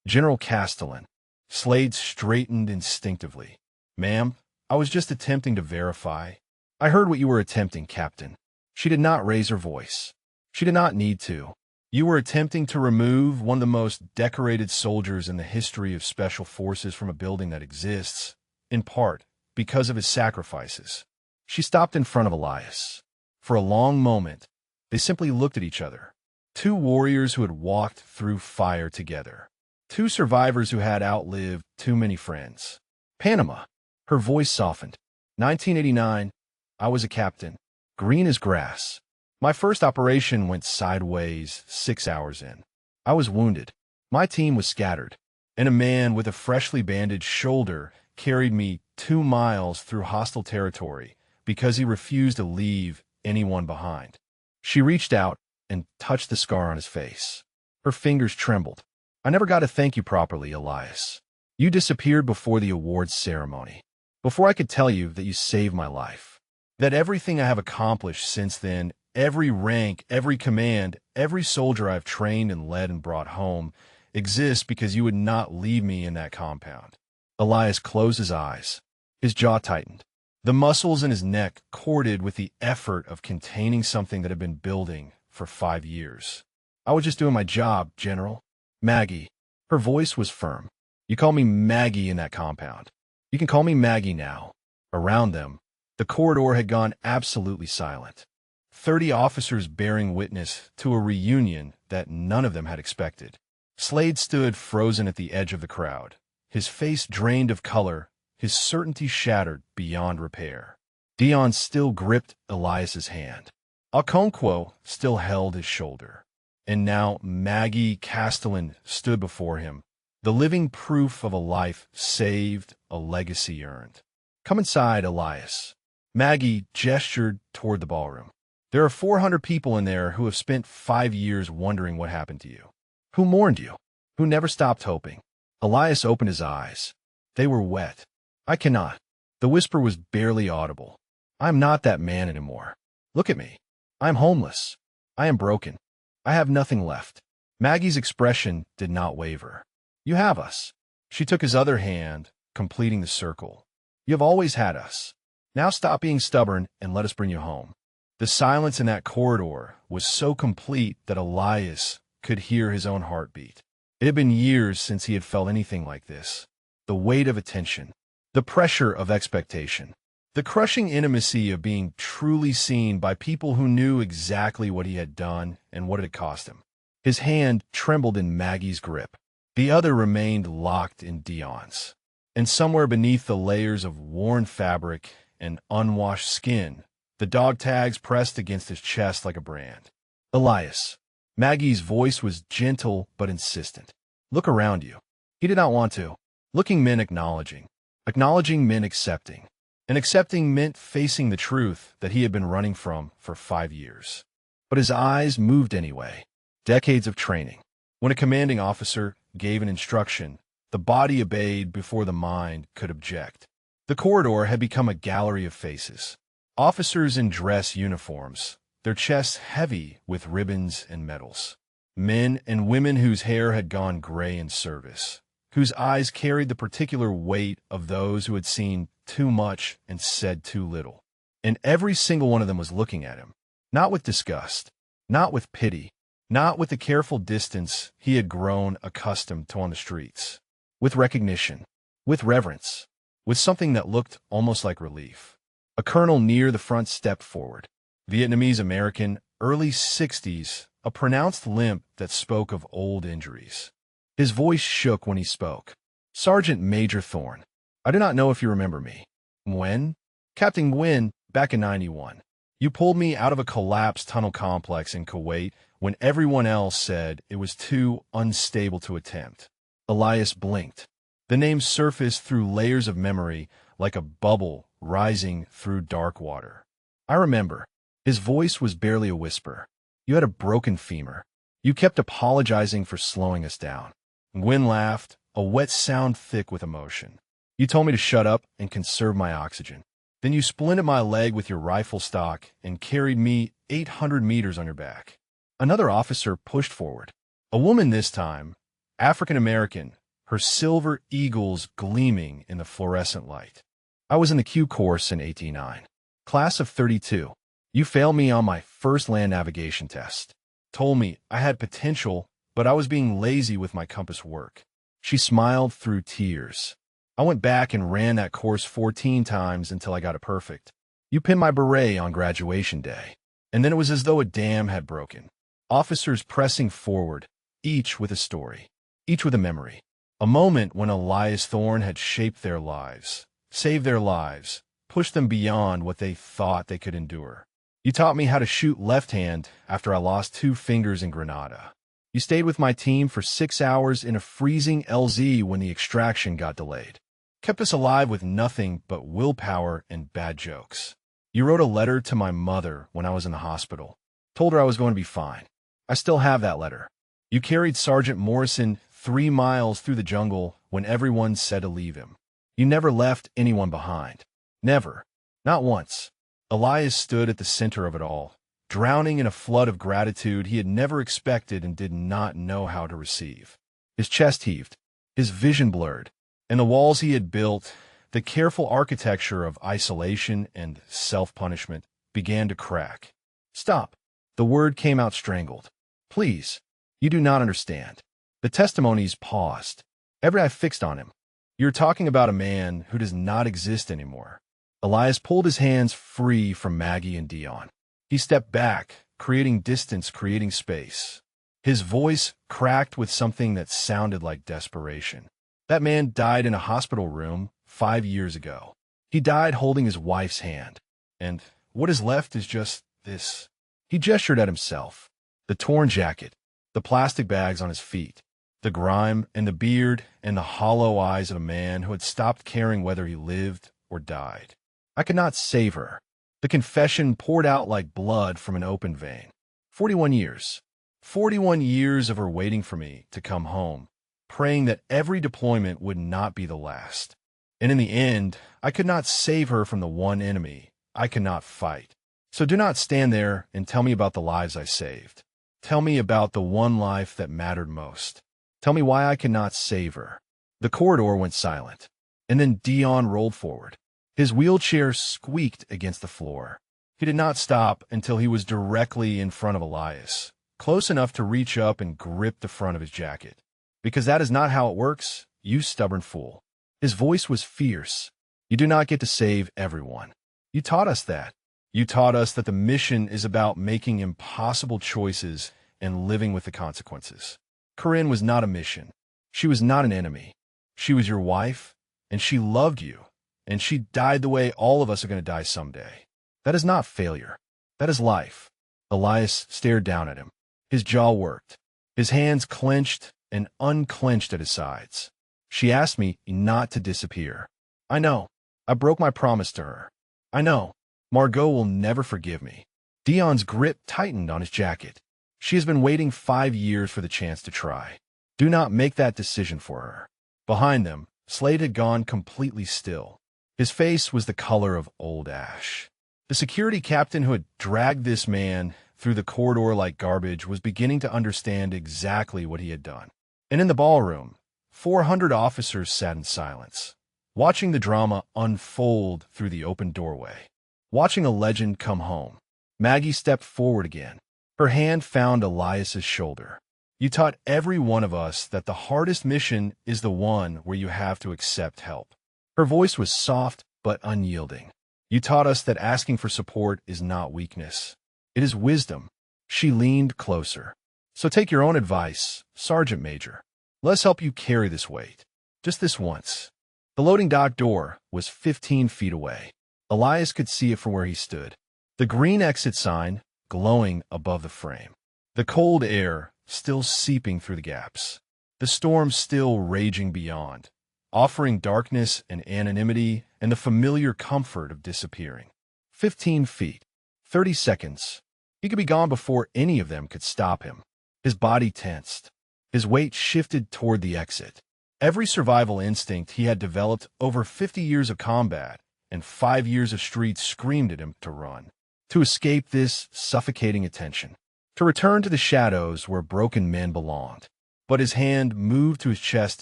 S1: General Castellan. Slade straightened instinctively. Ma'am, I was just attempting to verify. I heard what you were attempting, Captain. She did not raise her voice. She did not need to. You were attempting to remove one of the most decorated soldiers in the history of Special Forces from a building that exists, in part, because of his sacrifices. She stopped in front of Elias. For a long moment, they simply looked at each other. 2 warriors who had walked through fire together. 2 survivors who had outlived too many friends. Panama. Her voice softened. 1989, I was a captain. Green as grass. My first operation went sideways 6 hours in. I was wounded. My team was scattered. And a man with a freshly bandaged shoulder carried me 2 miles through hostile territory because he refused to leave anyone behind. She reached out and touched the scar on his face. Her fingers trembled. I never got to thank you properly, Elias. You disappeared before the awards ceremony, before I could tell you that you saved my life, that everything I have accomplished since then, every rank, every command, every soldier I've trained and led and brought home, exists because you would not leave me in that compound. Elias closed his eyes. His jaw tightened. The muscles in his neck corded with the effort of containing something that had been building for 5 years. I was just doing my job, General. Maggie. Her voice was firm. You call me Maggie in that compound. You can call me Maggie now. Around them, the corridor had gone absolutely silent. 30 officers bearing witness to a reunion that none of them had expected. Slade stood frozen at the edge of the crowd, his face drained of color, his certainty shattered beyond repair. Dion still gripped Elias's hand. Okonkwo still held his shoulder. And now Maggie Castellan stood before him, the living proof of a life saved, a legacy earned. Come inside, Elias. Maggie gestured toward the ballroom. There are 400 people in there who have spent 5 years wondering what happened to you, who mourned you, who never stopped hoping. Elias opened his eyes. They were wet. I cannot. The whisper was barely audible. I am not that man anymore. Look at me. I am homeless. I am broken. I have nothing left. Maggie's expression did not waver. You have us. She took his other hand, completing the circle. You have always had us. Now stop being stubborn and let us bring you home. The silence in that corridor was so complete that Elias could hear his own heartbeat. It had been years since he had felt anything like this. The weight of attention. The pressure of expectation. The crushing intimacy of being truly seen by people who knew exactly what he had done and what it had cost him. His hand trembled in Maggie's grip. The other remained locked in Dion's. And somewhere beneath the layers of worn fabric and unwashed skin, the dog tags pressed against his chest like a brand. Elias. Maggie's voice was gentle but insistent. Look around you. He did not want to. Looking meant acknowledging. Acknowledging meant accepting. And accepting meant facing the truth that he had been running from for 5 years. But his eyes moved anyway. Decades of training. When a commanding officer gave an instruction, the body obeyed before the mind could object. The corridor had become a gallery of faces. Officers in dress uniforms, their chests heavy with ribbons and medals. Men and women whose hair had gone gray in service, whose eyes carried the particular weight of those who had seen too much and said too little. And every single one of them was looking at him, not with disgust, not with pity, not with the careful distance he had grown accustomed to on the streets, with recognition, with reverence, with something that looked almost like relief. A colonel near the front stepped forward. Vietnamese American, early 60s, a pronounced limp that spoke of old injuries. His voice shook when he spoke. Sergeant Major Thorne, I do not know if you remember me. Nguyen? Captain Nguyen, back in 91. You pulled me out of a collapsed tunnel complex in Kuwait when everyone else said it was too unstable to attempt. Elias blinked. The name surfaced through layers of memory like a bubble rising through dark water. I remember. His voice was barely a whisper. You had a broken femur. You kept apologizing for slowing us down. Nguyen laughed, a wet sound thick with emotion. You told me to shut up and conserve my oxygen. Then you splinted my leg with your rifle stock and carried me 800 meters on your back. Another officer pushed forward. A woman this time, African-American, her silver eagles gleaming in the fluorescent light. I was in the Q course in 89. Class of 32. You failed me on my first land navigation test. Told me I had potential, but I was being lazy with my compass work. She smiled through tears. I went back and ran that course 14 times until I got it perfect. You pinned my beret on graduation day. And then it was as though a dam had broken. Officers pressing forward, each with a story, each with a memory. A moment when Elias Thorne had shaped their lives, saved their lives, pushed them beyond what they thought they could endure. You taught me how to shoot left-hand after I lost 2 fingers in Grenada. You stayed with my team for 6 hours in a freezing LZ when the extraction got delayed. Kept us alive with nothing but willpower and bad jokes. You wrote a letter to my mother when I was in the hospital. Told her I was going to be fine. I still have that letter. You carried Sergeant Morrison 3 miles through the jungle when everyone said to leave him. You never left anyone behind. Never. Not once. Elias stood at the center of it all, drowning in a flood of gratitude he had never expected and did not know how to receive. His chest heaved, his vision blurred, and the walls he had built, the careful architecture of isolation and self-punishment, began to crack. Stop. The word came out strangled. Please. You do not understand. The testimonies paused. Every eye fixed on him. You're talking about a man who does not exist anymore. Elias pulled his hands free from Maggie and Dion. He stepped back, creating distance, creating space. His voice cracked with something that sounded like desperation. That man died in a hospital room 5 years ago. He died holding his wife's hand. And what is left is just this. He gestured at himself. The torn jacket, the plastic bags on his feet, the grime and the beard and the hollow eyes of a man who had stopped caring whether he lived or died. I could not save her. The confession poured out like blood from an open vein. 41 years. 41 years of her waiting for me to come home, praying that every deployment would not be the last. And in the end, I could not save her from the one enemy I could not fight. So do not stand there and tell me about the lives I saved. Tell me about the one life that mattered most. Tell me why I cannot save her. The corridor went silent, and then Dion rolled forward. His wheelchair squeaked against the floor. He did not stop until he was directly in front of Elias, close enough to reach up and grip the front of his jacket. Because that is not how it works, you stubborn fool. His voice was fierce. You do not get to save everyone. You taught us that. You taught us that the mission is about making impossible choices and living with the consequences. Corinne was not a mission. She was not an enemy. She was your wife, and she loved you. And she died the way all of us are going to die someday. That is not failure. That is life. Elias stared down at him. His jaw worked. His hands clenched and unclenched at his sides. She asked me not to disappear. I know. I broke my promise to her. I know. Margot will never forgive me. Dion's grip tightened on his jacket. She has been waiting 5 years for the chance to try. Do not make that decision for her. Behind them, Slade had gone completely still. His face was the color of old ash. The security captain who had dragged this man through the corridor like garbage was beginning to understand exactly what he had done. And in the ballroom, 400 officers sat in silence, watching the drama unfold through the open doorway, watching a legend come home. Maggie stepped forward again. Her hand found Elias's shoulder. You taught every one of us that the hardest mission is the one where you have to accept help. Her voice was soft but unyielding. You taught us that asking for support is not weakness. It is wisdom. She leaned closer. So take your own advice, Sergeant Major. Let's help you carry this weight. Just this once. The loading dock door was 15 feet away. Elias could see it from where he stood. The green exit sign glowing above the frame. The cold air still seeping through the gaps. The storm still raging beyond, offering darkness and anonymity and the familiar comfort of disappearing. 15 feet. 30 seconds. He could be gone before any of them could stop him. His body tensed. His weight shifted toward the exit. Every survival instinct he had developed over 50 years of combat and 5 years of streets screamed at him to run, to escape this suffocating attention, to return to the shadows where broken men belonged. But his hand moved to his chest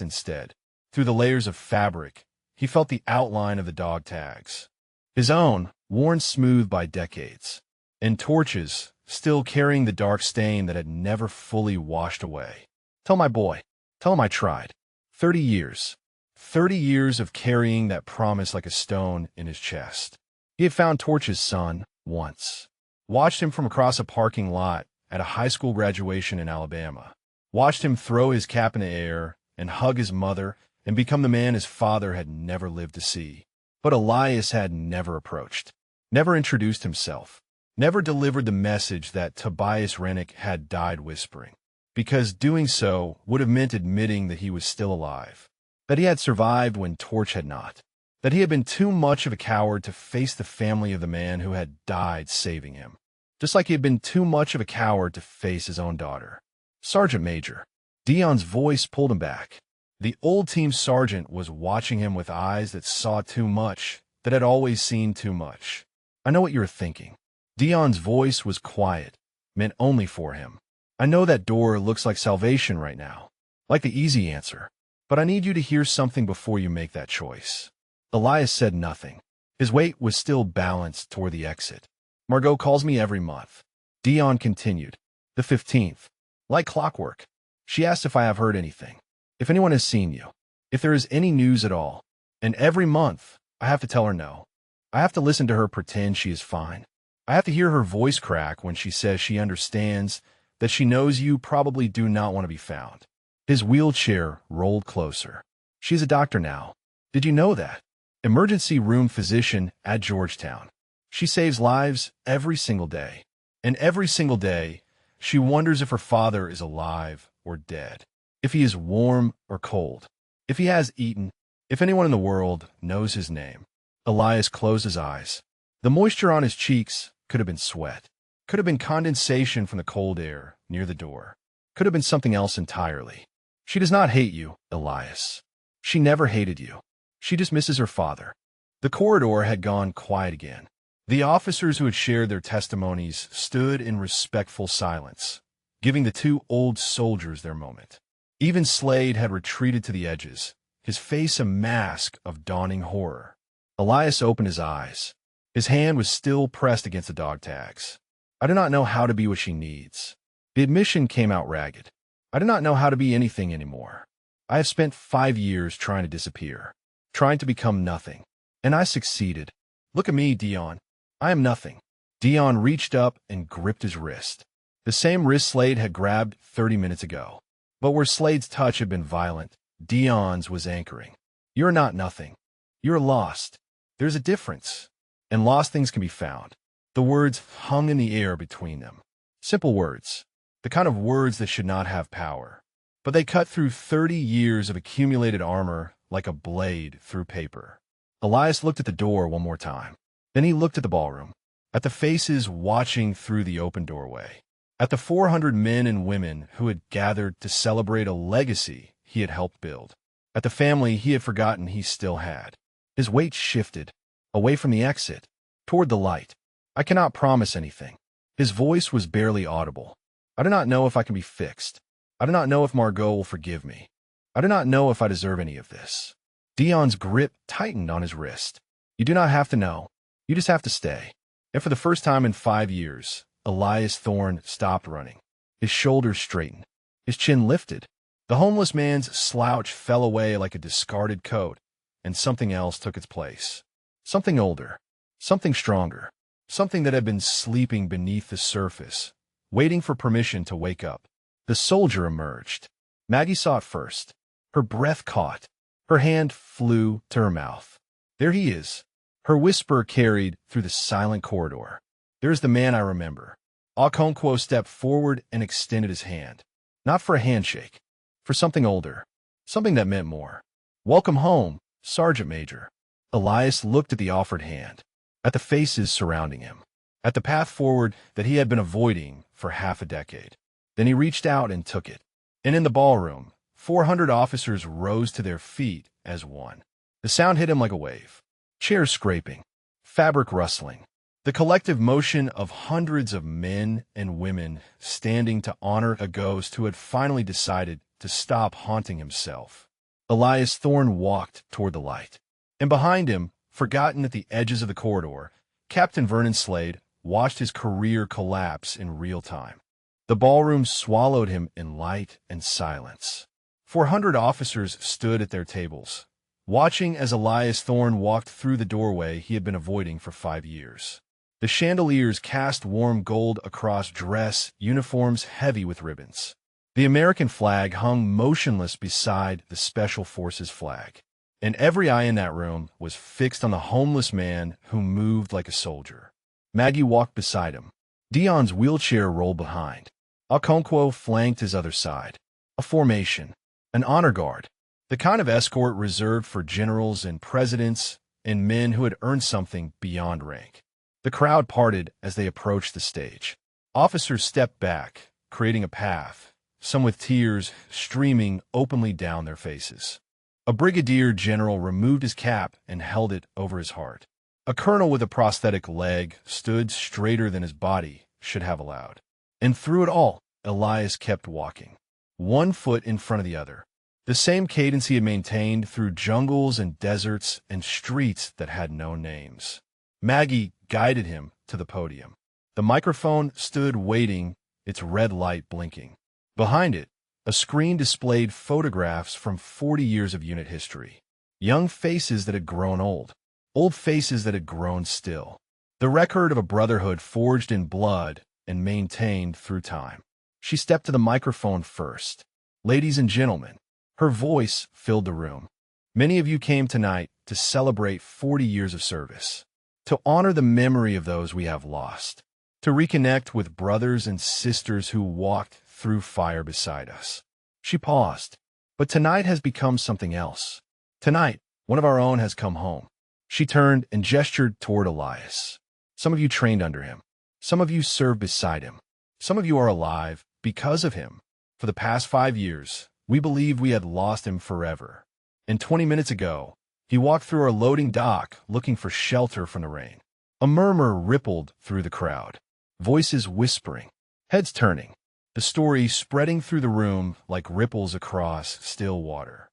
S1: instead. Through the layers of fabric, he felt the outline of the dog tags. His own, worn smooth by decades, and torches still carrying the dark stain that had never fully washed away. Tell my boy. Tell him I tried. 30 years. 30 years of carrying that promise like a stone in his chest. He had found Torch's son once. Watched him from across a parking lot at a high school graduation in Alabama. Watched him throw his cap in the air and hug his mother and become the man his father had never lived to see. But Elias had never approached, never introduced himself, never delivered the message that Tobias Rennick had died whispering, because doing so would have meant admitting that he was still alive, that he had survived when Torch had not, that he had been too much of a coward to face the family of the man who had died saving him, just like he had been too much of a coward to face his own daughter. Sergeant Major. Dion's voice pulled him back. The old team sergeant was watching him with eyes that saw too much, that had always seen too much. I know what you're thinking. Dion's voice was quiet, meant only for him. I know that door looks like salvation right now, like the easy answer, but I need you to hear something before you make that choice. Elias said nothing. His weight was still balanced toward the exit. Margot calls me every month. Dion continued. The 15th. Like clockwork. She asked if I have heard anything, if anyone has seen you, if there is any news at all. And every month, I have to tell her no. I have to listen to her pretend she is fine. I have to hear her voice crack when she says she understands, that she knows you probably do not want to be found. His wheelchair rolled closer. She's a doctor now. Did you know that? Emergency room physician at Georgetown. She saves lives every single day. And every single day, she wonders if her father is alive or dead, if he is warm or cold, if he has eaten, if anyone in the world knows his name. Elias closed his eyes. The moisture on his cheeks could have been sweat, could have been condensation from the cold air near the door, could have been something else entirely. She does not hate you, Elias. She never hated you. She just misses her father. The corridor had gone quiet again. The officers who had shared their testimonies stood in respectful silence, giving the two old soldiers their moment. Even Slade had retreated to the edges, his face a mask of dawning horror. Elias opened his eyes. His hand was still pressed against the dog tags. I do not know how to be what she needs. The admission came out ragged. I do not know how to be anything anymore. I have spent 5 years trying to disappear, trying to become nothing. And I succeeded. Look at me, Dion. I am nothing. Dion reached up and gripped his wrist. The same wrist Slade had grabbed 30 minutes ago. But where Slade's touch had been violent, Dion's was anchoring. You're not nothing. You're lost. There's a difference. And lost things can be found. The words hung in the air between them. Simple words. The kind of words that should not have power. But they cut through 30 years of accumulated armor like a blade through paper. Elias looked at the door one more time. Then he looked at the ballroom, at the faces watching through the open doorway, at the 400 men and women who had gathered to celebrate a legacy he had helped build, at the family he had forgotten he still had. His weight shifted, away from the exit, toward the light. I cannot promise anything. His voice was barely audible. I do not know if I can be fixed. I do not know if Margot will forgive me. I do not know if I deserve any of this. Dion's grip tightened on his wrist. You do not have to know. You just have to stay. And for the first time in 5 years, Elias Thorne stopped running. His shoulders straightened. His chin lifted. The homeless man's slouch fell away like a discarded coat, and something else took its place. Something older. Something stronger. Something that had been sleeping beneath the surface, waiting for permission to wake up. The soldier emerged. Maggie saw it first. Her breath caught. Her hand flew to her mouth. There he is. Her whisper carried through the silent corridor. There's the man I remember. Okonkwo stepped forward and extended his hand. Not for a handshake. For something older. Something that meant more. Welcome home, Sergeant Major. Elias looked at the offered hand. At the faces surrounding him. At the path forward that he had been avoiding for half a decade. Then he reached out and took it. And in the ballroom, 400 officers rose to their feet as one. The sound hit him like a wave. Chairs scraping. Fabric rustling. The collective motion of hundreds of men and women standing to honor a ghost who had finally decided to stop haunting himself. Elias Thorne walked toward the light. And behind him, forgotten at the edges of the corridor, Captain Vernon Slade watched his career collapse in real time. The ballroom swallowed him in light and silence. 400 officers stood at their tables, watching as Elias Thorne walked through the doorway he had been avoiding for 5 years. The chandeliers cast warm gold across dress uniforms heavy with ribbons. The American flag hung motionless beside the Special Forces flag, and every eye in that room was fixed on the homeless man who moved like a soldier. Maggie walked beside him. Dion's wheelchair rolled behind. Okonkwo flanked his other side. A formation. An honor guard. The kind of escort reserved for generals and presidents and men who had earned something beyond rank. The crowd parted as they approached the stage. Officers stepped back, creating a path, some with tears streaming openly down their faces. A brigadier general removed his cap and held it over his heart. A colonel with a prosthetic leg stood straighter than his body should have allowed. And through it all, Elias kept walking, one foot in front of the other. The same cadence he had maintained through jungles and deserts and streets that had no names. Maggie guided him to the podium. The microphone stood waiting, its red light blinking. Behind it, a screen displayed photographs from 40 years of unit history. Young faces that had grown old. Old faces that had grown still. The record of a brotherhood forged in blood and maintained through time. She stepped to the microphone first. Ladies and gentlemen, her voice filled the room. Many of you came tonight to celebrate 40 years of service, to honor the memory of those we have lost, to reconnect with brothers and sisters who walked through fire beside us. She paused. But tonight has become something else. Tonight, one of our own has come home. She turned and gestured toward Elias. Some of you trained under him. Some of you served beside him. Some of you are alive because of him. For the past 5 years, we believed we had lost him forever. And 20 minutes ago, he walked through our loading dock looking for shelter from the rain. A murmur rippled through the crowd. Voices whispering. Heads turning. The story spreading through the room like ripples across still water.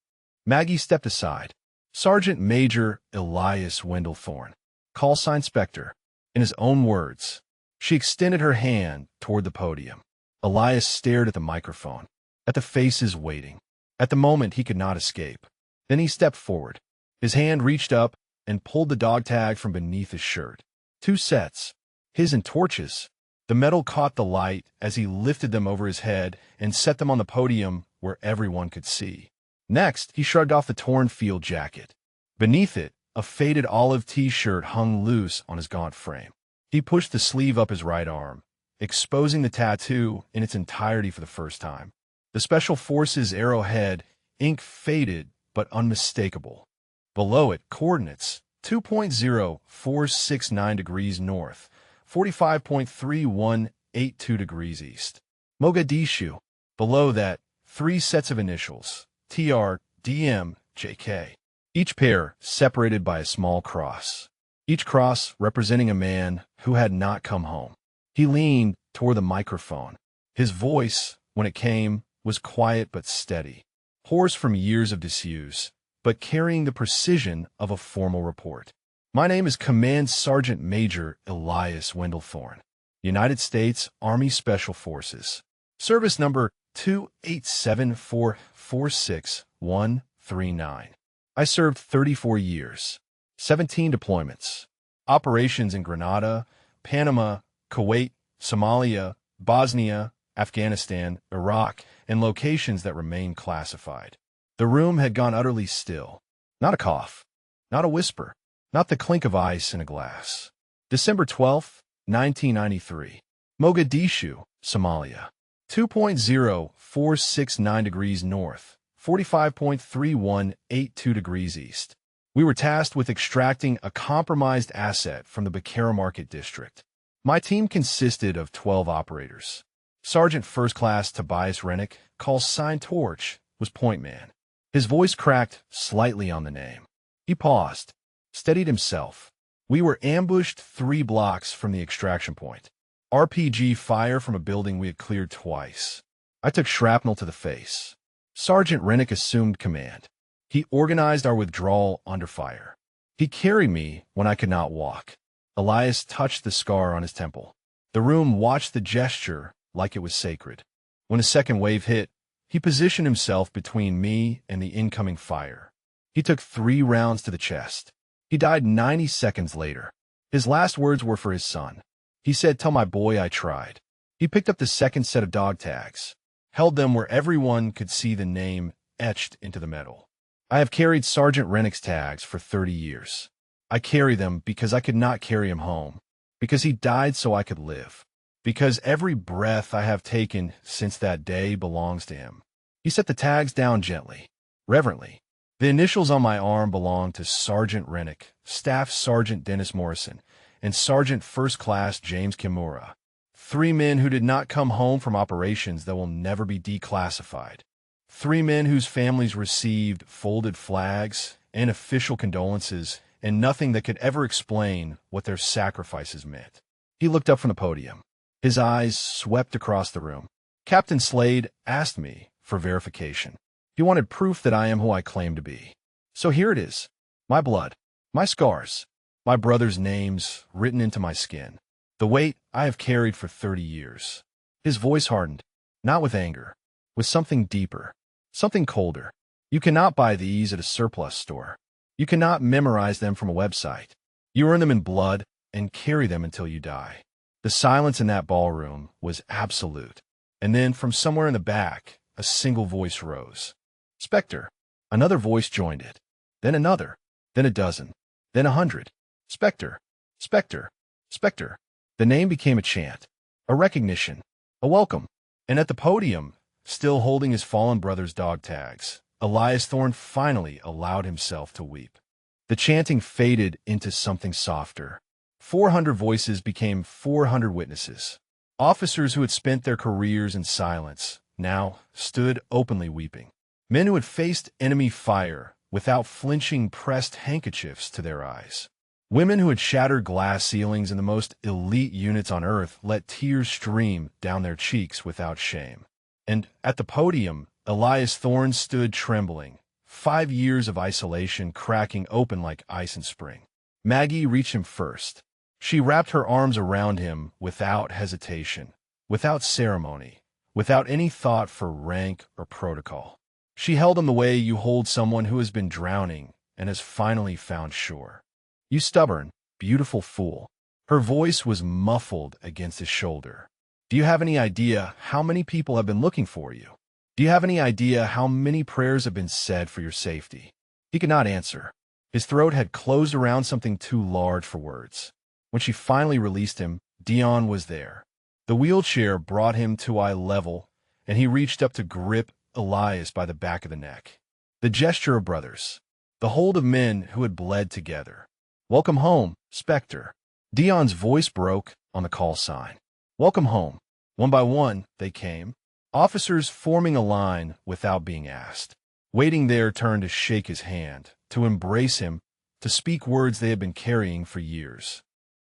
S1: Maggie stepped aside. Sergeant Major Elias Wendell Thorne. Call sign Spectre. In his own words. She extended her hand toward the podium. Elias stared at the microphone. At the faces waiting. At the moment he could not escape. Then he stepped forward. His hand reached up and pulled the dog tag from beneath his shirt. 2 sets. His and Torch's. The metal caught the light as he lifted them over his head and set them on the podium where everyone could see. Next, he shrugged off the torn field jacket. Beneath it, a faded olive t-shirt hung loose on his gaunt frame. He pushed the sleeve up his right arm, exposing the tattoo in its entirety for the first time. The Special Forces arrowhead, ink faded but unmistakable. Below it, coordinates 2.0469 degrees north, 45.3182 degrees east. Mogadishu. Below that, 3 sets of initials, TR, DM, JK. each pair separated by a small cross, each cross representing a man who had not come home. He leaned toward the microphone. His voice, when it came, was quiet but steady, hoarse from years of disuse, but carrying the precision of a formal report. My name is Command Sergeant Major Elias Wendell Thorne, United States Army Special Forces. Service number 287446139. I served 34 years, 17 deployments, operations in Grenada, Panama, Kuwait, Somalia, Bosnia, Afghanistan, Iraq, and locations that remain classified. The room had gone utterly still. Not a cough, not a whisper, not the clink of ice in a glass. December 12, 1993. Mogadishu, Somalia. 2.0469 degrees north, 45.3182 degrees east. We were tasked with extracting a compromised asset from the Bakara Market District. My team consisted of 12 operators. Sergeant First Class Tobias Rennick, call sign Torch, was point man. His voice cracked slightly on the name. He paused, steadied himself. We were ambushed 3 blocks from the extraction point. RPG fire from a building we had cleared twice. I took shrapnel to the face. Sergeant Rennick assumed command. He organized our withdrawal under fire. He carried me when I could not walk. Elias touched the scar on his temple. The room watched the gesture like it was sacred. When a second wave hit, he positioned himself between me and the incoming fire. He took 3 rounds to the chest. He died 90 seconds later. His last words were for his son. He said, "Tell my boy I tried." He picked up the second set of dog tags, held them where everyone could see the name etched into the metal. I have carried Sergeant Rennick's tags for 30 years. I carry them because I could not carry him home, because he died so I could live, because every breath I have taken since that day belongs to him. He set the tags down gently, reverently. The initials on my arm belong to Sergeant Rennick, Staff Sergeant Dennis Morrison, and Sergeant First Class James Kimura. 3 men who did not come home from operations that will never be declassified. 3 men whose families received folded flags and official condolences and nothing that could ever explain what their sacrifices meant. He looked up from the podium. His eyes swept across the room. Captain Slade asked me for verification. He wanted proof that I am who I claim to be. So here it is. My blood, my scars, my brothers' names written into my skin. The weight I have carried for 30 years. His voice hardened, not with anger, with something deeper, something colder. You cannot buy these at a surplus store. You cannot memorize them from a website. You earn them in blood and carry them until you die. The silence in that ballroom was absolute. And then from somewhere in the back, a single voice rose. Spectre. Another voice joined it. Then another. Then a dozen. Then 100. Spectre. Spectre. Spectre. The name became a chant, a recognition, a welcome. And at the podium, still holding his fallen brother's dog tags, Elias Thorne finally allowed himself to weep. The chanting faded into something softer. 400 voices became 400 witnesses. Officers who had spent their careers in silence now stood openly weeping. Men who had faced enemy fire without flinching pressed handkerchiefs to their eyes. Women who had shattered glass ceilings in the most elite units on Earth let tears stream down their cheeks without shame. And at the podium, Elias Thorne stood trembling, 5 years of isolation cracking open like ice in spring. Maggie reached him first. She wrapped her arms around him without hesitation, without ceremony, without any thought for rank or protocol. She held him the way you hold someone who has been drowning and has finally found shore. "You stubborn, beautiful fool." Her voice was muffled against his shoulder. "Do you have any idea how many people have been looking for you? Do you have any idea how many prayers have been said for your safety?" He could not answer. His throat had closed around something too large for words. When she finally released him, Dion was there. The wheelchair brought him to eye level, and he reached up to grip Elias by the back of the neck. The gesture of brothers. The hold of men who had bled together. "Welcome home, Spectre." Dion's voice broke on the call sign. "Welcome home." One by one, they came. Officers forming a line without being asked. waiting there turned to shake his hand, to embrace him, to speak words they had been carrying for years.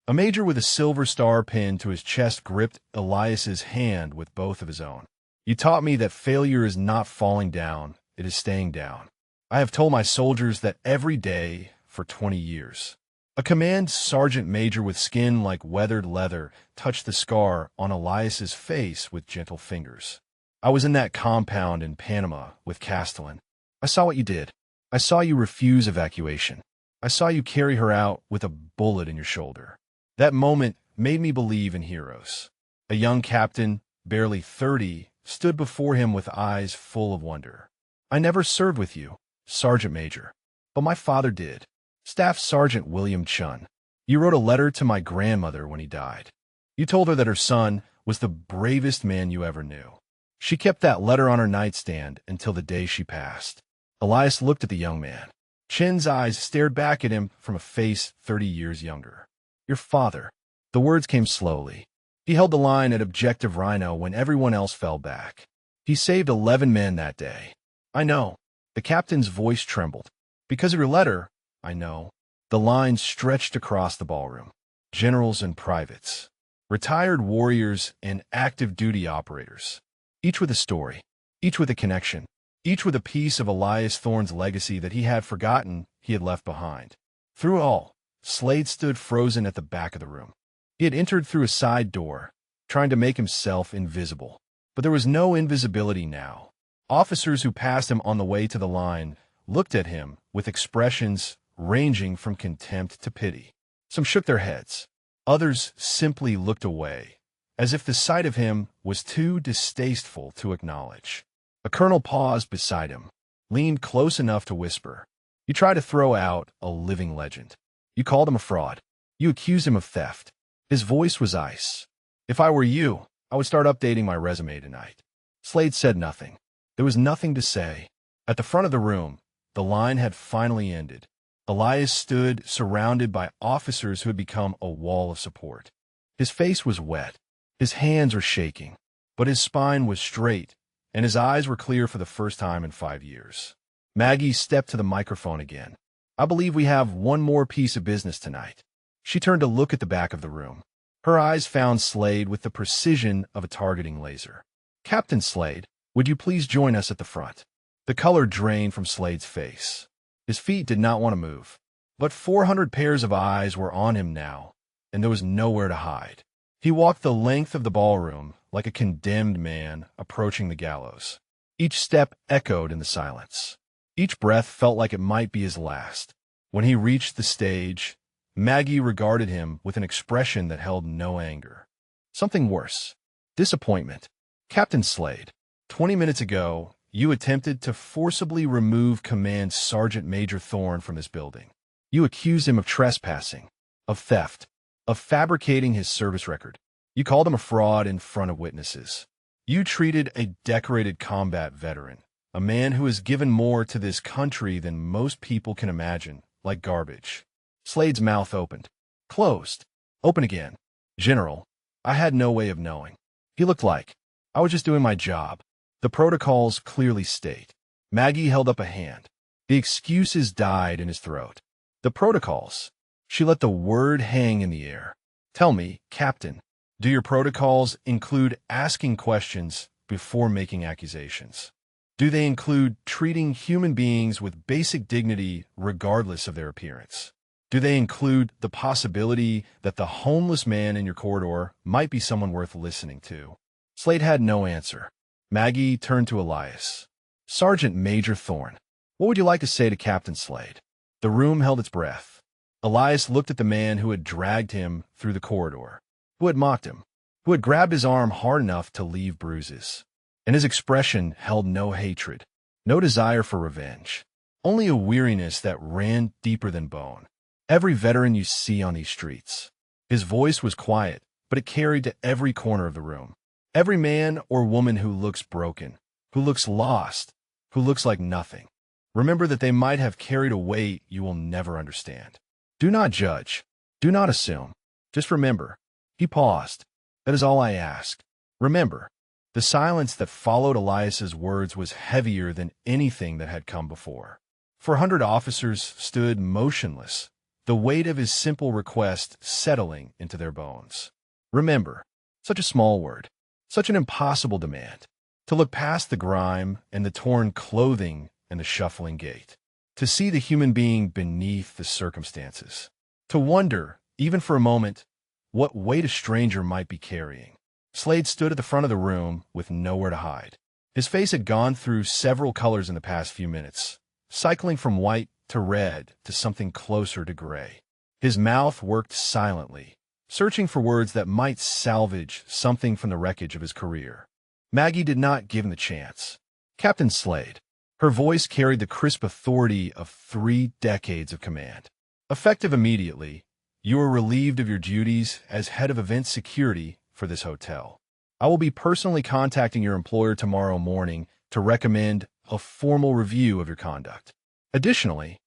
S1: A major with a silver star pinned to his chest gripped Elias's hand with both of his own. "You taught me that failure is not falling down, it is staying down. I have told my soldiers that every day for 20 years. A command sergeant major with skin like weathered leather touched the scar on Elias's face with gentle fingers. "I was in that compound in Panama with Castellan. I saw what you did. I saw you refuse evacuation. I saw you carry her out with a bullet in your shoulder. That moment made me believe in heroes." A young captain, barely 30, stood before him with eyes full of wonder. "I never served with you, Sergeant Major, but my father did. Staff Sergeant William Chun. You wrote a letter to my grandmother when he died. You told her that her son was the bravest man you ever knew. She kept that letter on her nightstand until the day she passed." Elias looked at the young man. Chin's eyes stared back at him from a face 30 years younger. "Your father." The words came slowly. He held the line at Objective Rhino when everyone else fell back. "He saved 11 men that day." "I know." The captain's voice trembled. "Because of your letter, I know." The line stretched across the ballroom. Generals and privates. Retired warriors and active duty operators. Each with a story. Each with a connection. Each with a piece of Elias Thorne's legacy that he had forgotten he had left behind. Through it all, Slade stood frozen at the back of the room. He had entered through a side door, trying to make himself invisible. But there was no invisibility now. Officers who passed him on the way to the line looked at him with expressions ranging from contempt to pity. Some shook their heads. Others simply looked away, as if the sight of him was too distasteful to acknowledge. A colonel paused beside him, leaned close enough to whisper. "You tried to throw out a living legend. You called him a fraud. You accused him of theft." His voice was ice. "If I were you, I would start updating my resume tonight." Slade said nothing. There was nothing to say. At the front of the room, the line had finally ended. Elias stood surrounded by officers who had become a wall of support. His face was wet. His hands were shaking. But his spine was straight, and his eyes were clear for the first time in 5 years. Maggie stepped to the microphone again. "I believe we have one more piece of business tonight." She turned to look at the back of the room. Her eyes found Slade with the precision of a targeting laser. "Captain Slade, would you please join us at the front?" The color drained from Slade's face. His feet did not want to move. But 400 pairs of eyes were on him now, and there was nowhere to hide. He walked the length of the ballroom like a condemned man approaching the gallows. Each step echoed in the silence. Each breath felt like it might be his last. When he reached the stage, Maggie regarded him with an expression that held no anger. Something worse. Disappointment. "Captain Slade, 20 minutes ago, you attempted to forcibly remove Command Sergeant Major Thorne from this building. You accused him of trespassing, of theft, of fabricating his service record. You called him a fraud in front of witnesses. You treated a decorated combat veteran, a man who has given more to this country than most people can imagine, like garbage." Slade's mouth opened. Closed. Open again. "General, I had no way of knowing." He looked like, "I was just doing my job. The protocols clearly state." Maggie held up a hand. The excuses died in his throat. "The protocols." She let the word hang in the air. "Tell me, Captain, do your protocols include asking questions before making accusations? Do they include treating human beings with basic dignity regardless of their appearance? Do they include the possibility that the homeless man in your corridor might be someone worth listening to?" Slade had no answer. Maggie turned to Elias. "Sergeant Major Thorne, what would you like to say to Captain Slade?" The room held its breath. Elias looked at the man who had dragged him through the corridor, who had mocked him, who had grabbed his arm hard enough to leave bruises. And his expression held no hatred, no desire for revenge, only a weariness that ran deeper than bone. "Every veteran you see on these streets." His voice was quiet, but it carried to every corner of the room. "Every man or woman who looks broken, who looks lost, who looks like nothing. Remember that they might have carried a weight you will never understand. Do not judge. Do not assume. Just remember." He paused. "That is all I ask. Remember, The silence that followed Elias's words was heavier than anything that had come before. 400 officers stood motionless, the weight of his simple request settling into their bones. Remember, such a small word, such an impossible demand. To look past the grime and the torn clothing and the shuffling gait. To see the human being beneath the circumstances. To wonder, even for a moment, what weight a stranger might be carrying. Slade stood at the front of the room with nowhere to hide. His face had gone through several colors in the past few minutes, cycling from white to red to something closer to gray. His mouth worked silently, searching for words that might salvage something from the wreckage of his career. Maggie did not give him the chance. Captain Slade. Her voice carried the crisp authority of 3 decades of command. Effective immediately, you are relieved of your duties as head of event security for this hotel. I will be personally contacting your employer tomorrow morning to recommend a formal review of your conduct. Additionally,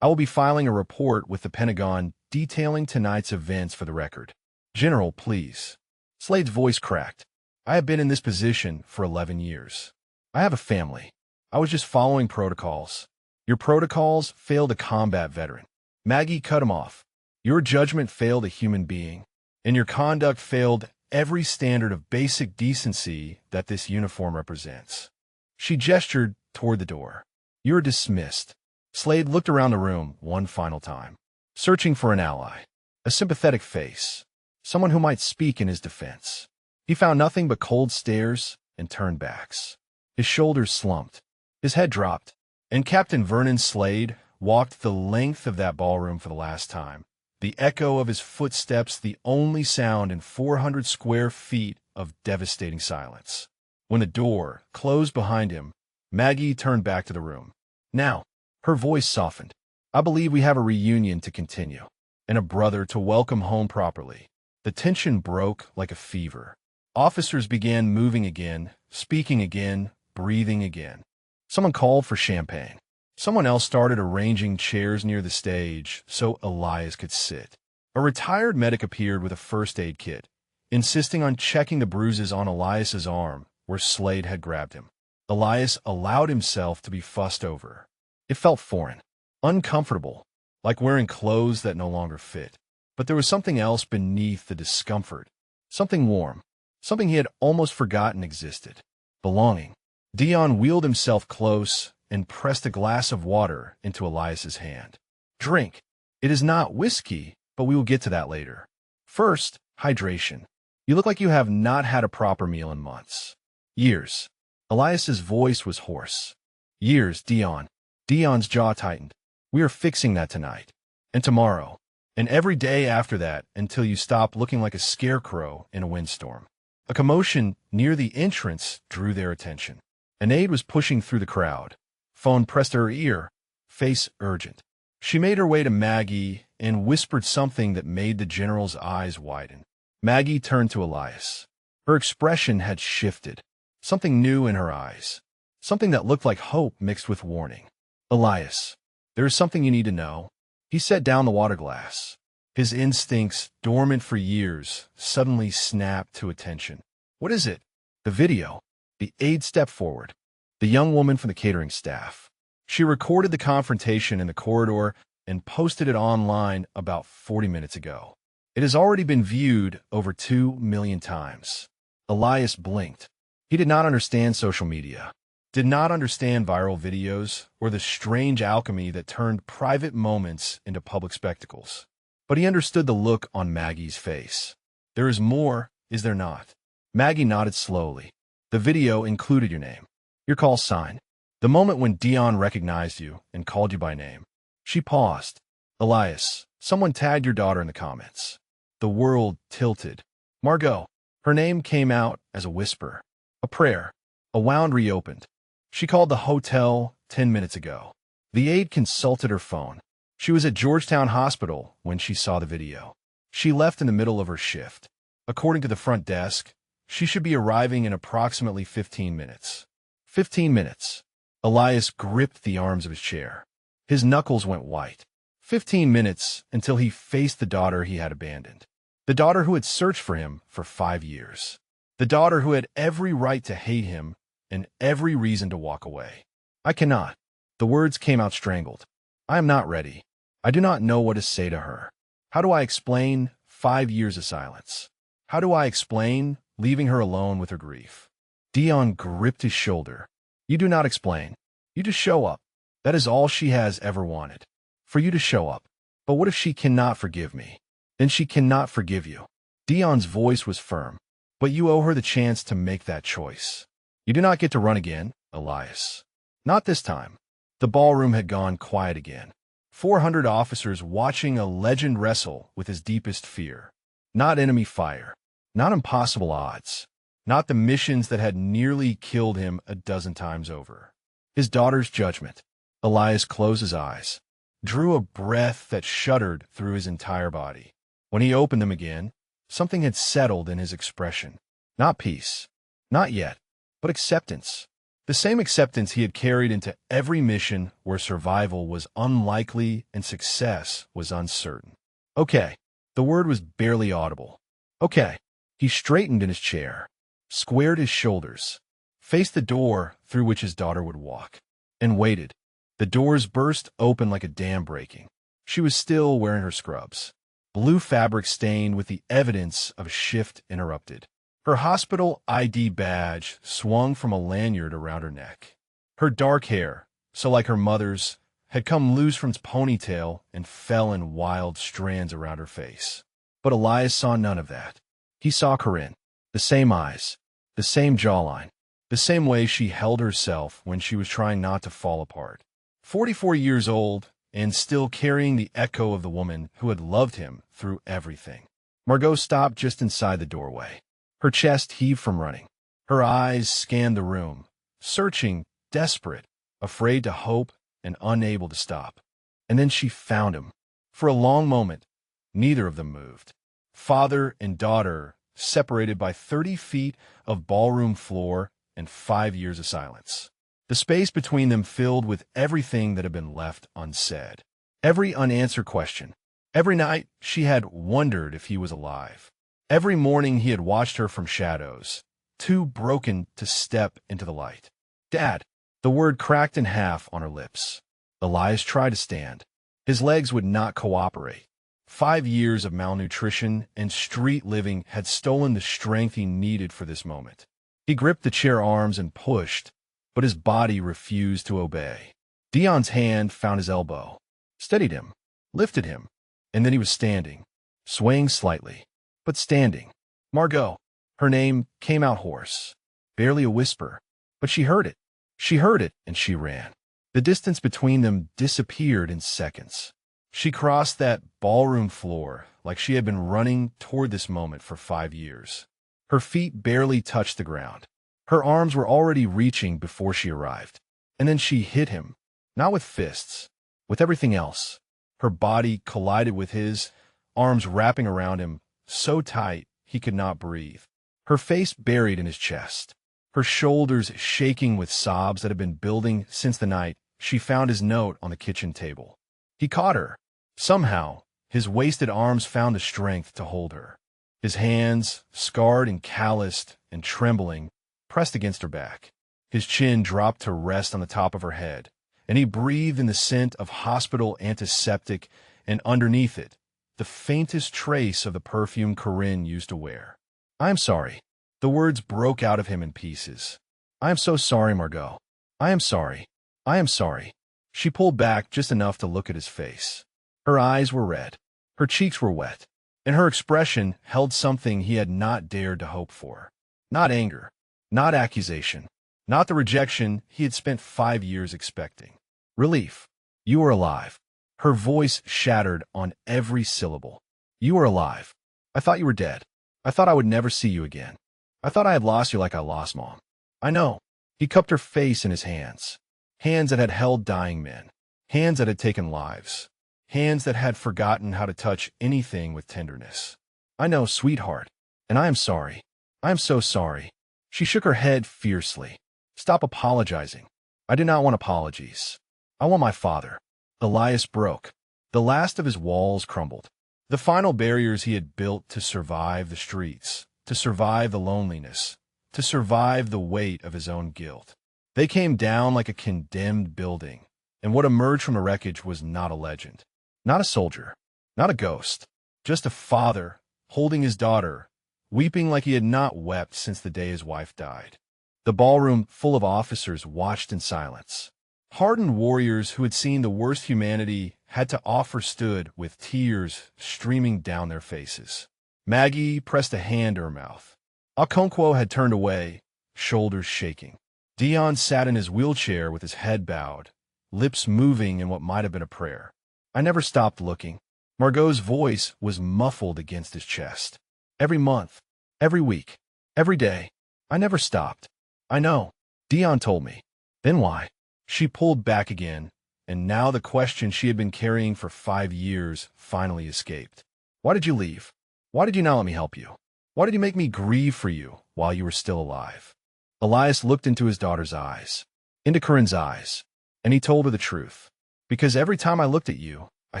S1: I will be filing a report with the Pentagon detailing tonight's events for the record. General, please. Slade's voice cracked. I have been in this position for 11 years. I have a family. I was just following protocols. Your protocols failed a combat veteran. Maggie cut him off. Your judgment failed a human being, and your conduct failed every standard of basic decency that this uniform represents. She gestured toward the door. You are dismissed. Slade looked around the room one final time, searching for an ally, a sympathetic face, someone who might speak in his defense. He found nothing but cold stares and turned backs. His shoulders slumped, his head dropped, and Captain Vernon Slade walked the length of that ballroom for the last time, the echo of his footsteps the only sound in 400 square feet of devastating silence. When the door closed behind him, Maggie turned back to the room. Now, her voice softened. I believe we have a reunion to continue, and a brother to welcome home properly. The tension broke like a fever. Officers began moving again, speaking again, breathing again. Someone called for champagne. Someone else started arranging chairs near the stage so Elias could sit. A retired medic appeared with a first aid kit, insisting on checking the bruises on Elias's arm where Slade had grabbed him. Elias allowed himself to be fussed over. It felt foreign, uncomfortable, like wearing clothes that no longer fit. But there was something else beneath the discomfort, something warm, something he had almost forgotten existed. Belonging. Dion wheeled himself close and pressed a glass of water into Elias's hand. Drink. It is not whiskey, but we will get to that later. First, hydration. You look like you have not had a proper meal in months. Years. Elias's voice was hoarse. Years, Dion. Dion's jaw tightened. We are fixing that tonight. And tomorrow. And every day after that until you stop looking like a scarecrow in a windstorm. A commotion near the entrance drew their attention. An aide was pushing through the crowd. Phone pressed to her ear, face urgent. She made her way to Maggie and whispered something that made the general's eyes widen. Maggie turned to Elias. Her expression had shifted. Something new in her eyes. Something that looked like hope mixed with warning. Elias, there is something you need to know. He set down the water glass. His instincts, dormant for years, suddenly snapped to attention. What is it? The video. The aide stepped forward. The young woman from the catering staff. She recorded the confrontation in the corridor and posted it online about 40 minutes ago. It has already been viewed over 2 million times. Elias blinked. He did not understand social media, did not understand viral videos or the strange alchemy that turned private moments into public spectacles. But he understood the look on Maggie's face. There is more, is there not? Maggie nodded slowly. The video included your name. Your call sign. The moment when Dion recognized you and called you by name. She paused. Elias, someone tagged your daughter in the comments. The world tilted. Margot. Her name came out as a whisper. A prayer. A wound reopened. She called the hotel 10 minutes ago. The aide consulted her phone. She was at Georgetown Hospital when she saw the video. She left in the middle of her shift. According to the front desk, she should be arriving in approximately 15 minutes. 15 minutes. Elias gripped the arms of his chair. His knuckles went white. 15 minutes until he faced the daughter he had abandoned. The daughter who had searched for him for 5 years. The daughter who had every right to hate him and every reason to walk away. I cannot. The words came out strangled. I am not ready. I do not know what to say to her. How do I explain 5 years of silence? How do I explain leaving her alone with her grief? Dion gripped his shoulder. You do not explain. You just show up. That is all she has ever wanted. For you to show up. But what if she cannot forgive me? Then she cannot forgive you. Dion's voice was firm. But you owe her the chance to make that choice. You do not get to run again, Elias. Not this time. The ballroom had gone quiet again. 400 officers watching a legend wrestle with his deepest fear. Not enemy fire. Not impossible odds. Not the missions that had nearly killed him a dozen times over. His daughter's judgment. Elias closed his eyes, drew a breath that shuddered through his entire body. When he opened them again, something had settled in his expression. Not peace. Not yet. But acceptance. The same acceptance he had carried into every mission where survival was unlikely and success was uncertain. Okay. The word was barely audible. Okay. He straightened in his chair, squared his shoulders, faced the door through which his daughter would walk, and waited. The doors burst open like a dam breaking. She was still wearing her scrubs, blue fabric stained with the evidence of a shift interrupted. Her hospital ID badge swung from a lanyard around her neck. Her dark hair, so like her mother's, had come loose from its ponytail and fell in wild strands around her face. But Elias saw none of that. He saw Corinne, the same eyes, the same jawline, the same way she held herself when she was trying not to fall apart. 44 years old and still carrying the echo of the woman who had loved him through everything. Margot stopped just inside the doorway. Her chest heaved from running. Her eyes scanned the room, searching, desperate, afraid to hope and unable to stop. And then she found him. For a long moment, neither of them moved. Father and daughter, separated by 30 feet of ballroom floor and 5 years of silence. The space between them filled with everything that had been left unsaid. Every unanswered question. Every night she had wondered if he was alive. Every morning he had watched her from shadows, too broken to step into the light. Dad. The word cracked in half on her lips. Elias tried to stand. His legs would not cooperate. 5 years of malnutrition and street living had stolen the strength he needed for this moment. He gripped the chair arms and pushed, but his body refused to obey. Dion's hand found his elbow, steadied him, lifted him, and then he was standing, swaying slightly, but standing. Margot. Her name came out hoarse, barely a whisper, but she heard it. She heard it, and she ran. The distance between them disappeared in seconds. She crossed that ballroom floor like she had been running toward this moment for 5 years. Her feet barely touched the ground. Her arms were already reaching before she arrived. And then she hit him, not with fists, with everything else. Her body collided with his, arms wrapping around him, so tight he could not breathe. Her face buried in his chest, her shoulders shaking with sobs that had been building since the night she found his note on the kitchen table. He caught her. Somehow, his wasted arms found the strength to hold her. His hands, scarred and calloused and trembling, pressed against her back. His chin dropped to rest on the top of her head, and he breathed in the scent of hospital antiseptic, and underneath it, the faintest trace of the perfume Corinne used to wear. I am sorry. The words broke out of him in pieces. I am so sorry, Margot. I am sorry. I am sorry. She pulled back just enough to look at his face. Her eyes were red. Her cheeks were wet. And her expression held something he had not dared to hope for. Not anger. Not accusation. Not the rejection he had spent 5 years expecting. Relief. You are alive. Her voice shattered on every syllable. You are alive. I thought you were dead. I thought I would never see you again. I thought I had lost you like I lost Mom. I know. He cupped her face in his hands. Hands that had held dying men. Hands that had taken lives. Hands that had forgotten how to touch anything with tenderness. I know, sweetheart. And I am sorry. I am so sorry. She shook her head fiercely. Stop apologizing. I do not want apologies. I want my father. Elias broke. The last of his walls crumbled. The final barriers he had built to survive the streets, to survive the loneliness, to survive the weight of his own guilt. They came down like a condemned building, and what emerged from the wreckage was not a legend, not a soldier, not a ghost, just a father holding his daughter, weeping like he had not wept since the day his wife died. The ballroom, full of officers, watched in silence. Hardened warriors who had seen the worst humanity had to offer stood with tears streaming down their faces. Maggie pressed a hand to her mouth. Okonkwo had turned away, shoulders shaking. Dion sat in his wheelchair with his head bowed, lips moving in what might have been a prayer. I never stopped looking. Margot's voice was muffled against his chest. Every month, every week, every day, I never stopped. I know, Dion told me. Then why? She pulled back again, and now the question she had been carrying for 5 years finally escaped. Why did you leave? Why did you not let me help you? Why did you make me grieve for you while you were still alive? Elias looked into his daughter's eyes, into Corinne's eyes, and he told her the truth. Because every time I looked at you, I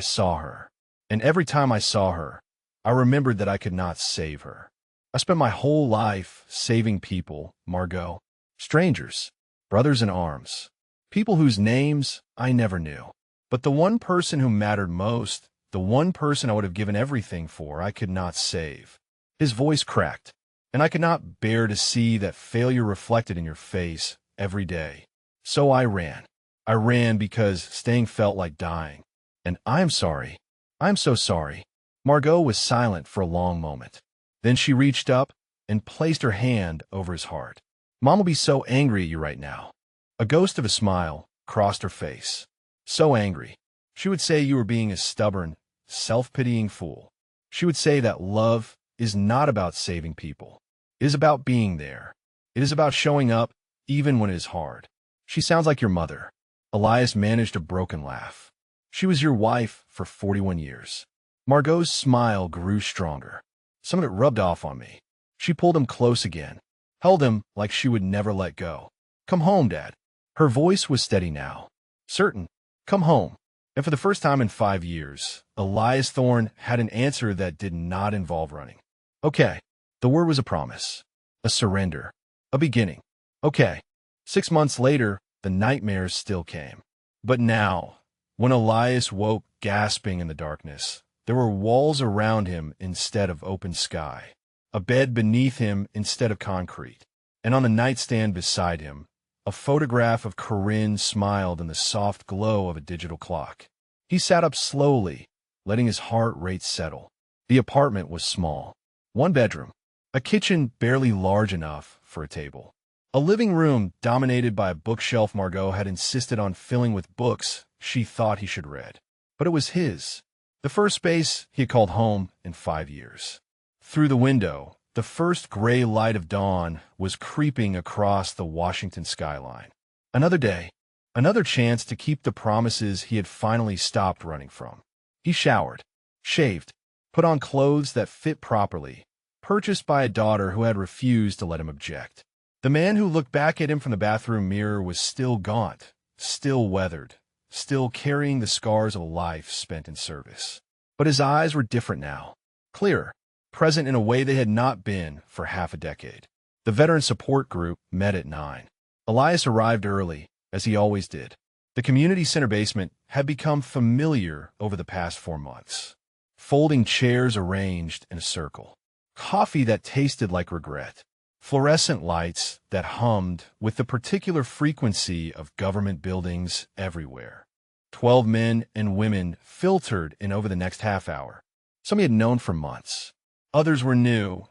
S1: saw her. And every time I saw her, I remembered that I could not save her. I spent my whole life saving people, Margot. Strangers, brothers in arms, people whose names I never knew. But the one person who mattered most, the one person I would have given everything for, I could not save. His voice cracked, and I could not bear to see that failure reflected in your face every day. So I ran. I ran because staying felt like dying. And I'm sorry. I'm so sorry. Margot was silent for a long moment. Then she reached up and placed her hand over his heart. Mom will be so angry at you right now. A ghost of a smile crossed her face. So angry. She would say you were being a stubborn, self-pitying fool. She would say that love is not about saving people. It is about being there. It is about showing up even when it is hard. She sounds like your mother. Elias managed a broken laugh. She was your wife for 41 years. Margot's smile grew stronger. Some of it rubbed off on me. She pulled him close again, held him like she would never let go. Come home, Dad. Her voice was steady now. Certain. Come home. And for the first time in 5 years, Elias Thorne had an answer that did not involve running. Okay. The word was a promise. A surrender. A beginning. Okay. 6 months later, the nightmares still came. But now, when Elias woke gasping in the darkness, there were walls around him instead of open sky, a bed beneath him instead of concrete, and on the nightstand beside him, a photograph of Corinne smiled in the soft glow of a digital clock. He sat up slowly, letting his heart rate settle. The apartment was small. 1 bedroom, a kitchen barely large enough for a table, a living room dominated by a bookshelf Margot had insisted on filling with books she thought he should read. But it was his. The first space he had called home in 5 years. Through the window, the first gray light of dawn was creeping across the Washington skyline. Another day, another chance to keep the promises he had finally stopped running from. He showered, shaved, put on clothes that fit properly, purchased by a daughter who had refused to let him object. The man who looked back at him from the bathroom mirror was still gaunt, still weathered, still carrying the scars of a life spent in service. But his eyes were different now, clearer, present in a way they had not been for half a decade. The veteran support group met at 9. Elias arrived early, as he always did. The community center basement had become familiar over the past 4 months. Folding chairs arranged in a circle. Coffee that tasted like regret. Fluorescent lights that hummed with the particular frequency of government buildings everywhere. 12 men and women filtered in over the next half hour. Some he had known for months. Others were new,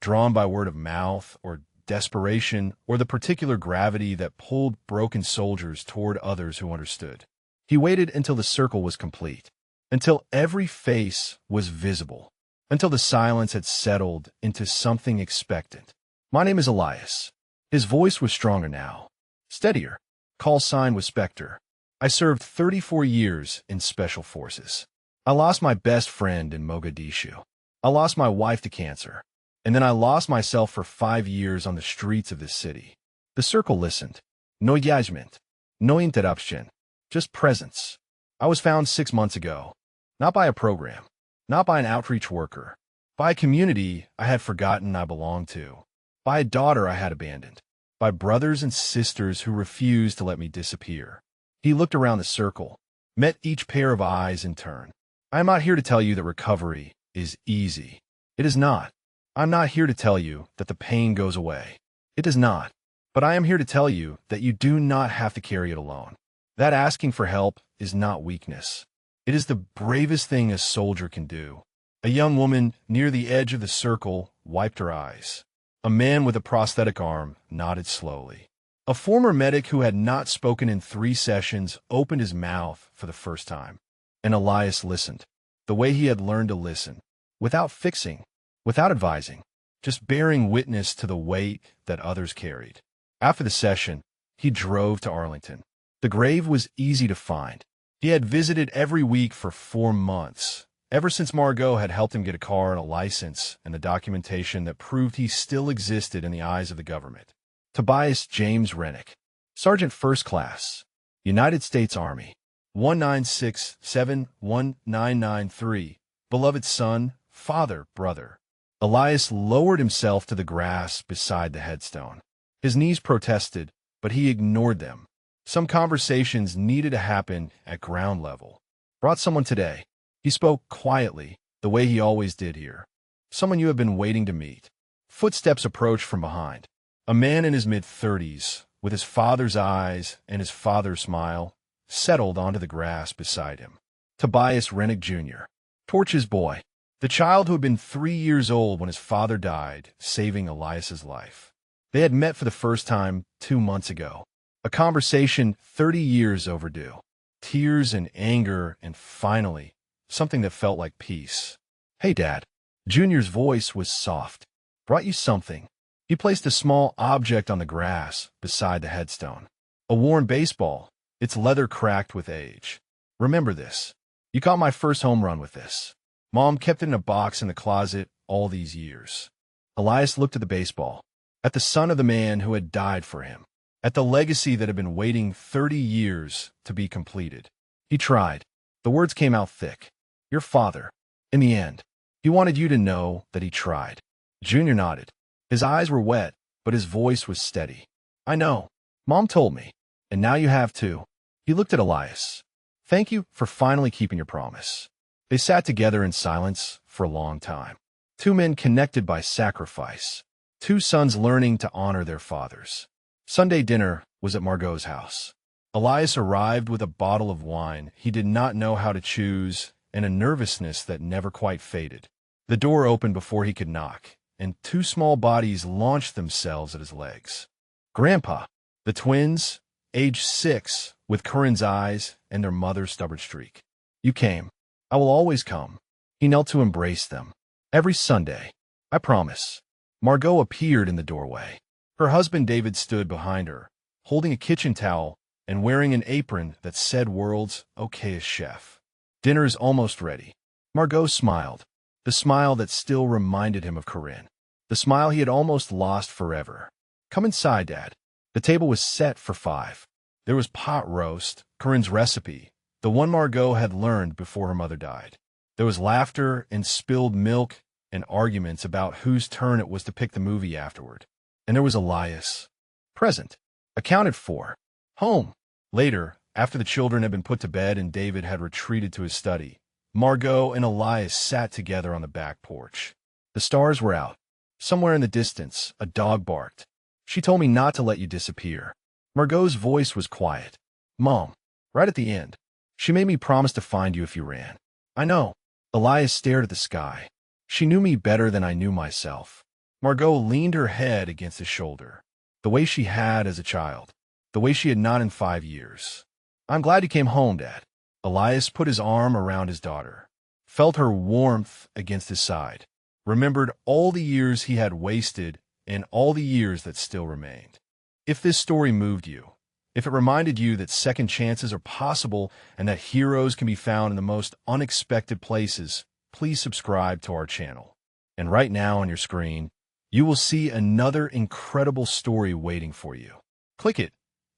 S1: drawn by word of mouth or desperation or the particular gravity that pulled broken soldiers toward others who understood. He waited until the circle was complete, until every face was visible, until the silence had settled into something expectant. My name is Elias. His voice was stronger now. Steadier. Call sign was Spectre. I served 34 years in Special Forces. I lost my best friend in Mogadishu. I lost my wife to cancer. And then I lost myself for 5 years on the streets of this city. The circle listened. No judgment. No interruption. Just presence. I was found 6 months ago. Not by a program. Not by an outreach worker. by a community I had forgotten I belonged to, by a daughter I had abandoned, by brothers and sisters who refused to let me disappear. He looked around the circle, met each pair of eyes in turn. I am not here to tell you that recovery is easy. It is not. I'm not here to tell you that the pain goes away. It does not. But I am here to tell you that you do not have to carry it alone. That asking for help is not weakness. It is the bravest thing a soldier can do. A young woman near the edge of the circle wiped her eyes. A man with a prosthetic arm nodded slowly. A former medic who had not spoken in 3 sessions opened his mouth for the first time. And Elias listened, the way he had learned to listen, without fixing, without advising, just bearing witness to the weight that others carried. After the session, he drove to Arlington. The grave was easy to find. He had visited every week for 4 months, ever since Margot had helped him get a car and a license and the documentation that proved he still existed in the eyes of the government. Tobias James Rennick, Sergeant First Class, United States Army, 1967-1993, beloved son, father, brother. Elias lowered himself to the grass beside the headstone. His knees protested, but he ignored them. Some conversations needed to happen at ground level. Brought someone today. He spoke quietly, the way he always did here. Someone you have been waiting to meet. Footsteps approached from behind. A man in his mid-30s, with his father's eyes and his father's smile, settled onto the grass beside him. Tobias Rennick Jr., Torch's boy, the child who had been 3 years old when his father died, saving Elias's life. They had met for the first time 2 months ago. A conversation 30 years overdue. Tears and anger, and finally, something that felt like peace. "Hey, Dad." Junior's voice was soft. "Brought you something." He placed a small object on the grass beside the headstone. A worn baseball, its leather cracked with age. "Remember this. You caught my first home run with this. Mom kept it in a box in the closet all these years." Elias looked at the baseball, at the son of the man who had died for him, at the legacy that had been waiting 30 years to be completed. He tried. The words came out thick. "Your father." In the end, he wanted you to know that he tried. Junior nodded. His eyes were wet, but his voice was steady. "I know. Mom told me. And now you have too." He looked at Elias. "Thank you for finally keeping your promise." They sat together in silence for a long time. 2 men connected by sacrifice. 2 sons learning to honor their fathers. Sunday dinner was at Margot's house. Elias arrived with a bottle of wine he did not know how to choose and a nervousness that never quite faded. The door opened before he could knock, and 2 small bodies launched themselves at his legs. Grandpa, the twins, age 6, with Corinne's eyes and their mother's stubborn streak. "You came. I will always come." He knelt to embrace them. "Every Sunday. I promise." Margot appeared in the doorway. Her husband David stood behind her, holding a kitchen towel and wearing an apron that said world's okayest chef. "Dinner is almost ready." Margot smiled, the smile that still reminded him of Corinne, the smile he had almost lost forever. "Come inside, Dad." The table was set for 5. There was pot roast, Corinne's recipe, the one Margot had learned before her mother died. There was laughter and spilled milk and arguments about whose turn it was to pick the movie afterward. And there was Elias, present, accounted for, home. Later, after the children had been put to bed and David had retreated to his study, Margot and Elias sat together on the back porch. The stars were out. Somewhere in the distance, a dog barked. "She told me not to let you disappear." Margot's voice was quiet. "Mom, right at the end. She made me promise to find you if you ran." "I know." Elias stared at the sky. "She knew me better than I knew myself." Margot leaned her head against his shoulder, the way she had as a child, the way she had not in 5 years. "I'm glad you came home, Dad." Elias put his arm around his daughter, felt her warmth against his side, remembered all the years he had wasted and all the years that still remained. If this story moved you, if it reminded you that second chances are possible and that heroes can be found in the most unexpected places, please subscribe to our channel. And right now on your screen, you will see another incredible story waiting for you. Click it,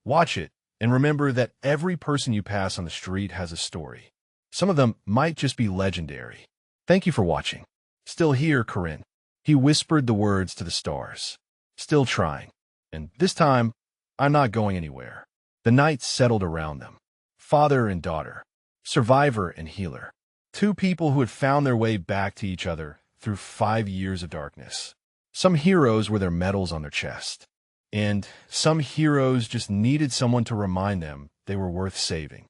S1: watch it, and remember that every person you pass on the street has a story. Some of them might just be legendary. Thank you for watching. Still here, Corinne. He whispered the words to the stars. Still trying. And this time, I'm not going anywhere. The night settled around them. Father and daughter. Survivor and healer. Two people who had found their way back to each other through 5 years of darkness. Some heroes wore their medals on their chest. And some heroes just needed someone to remind them they were worth saving.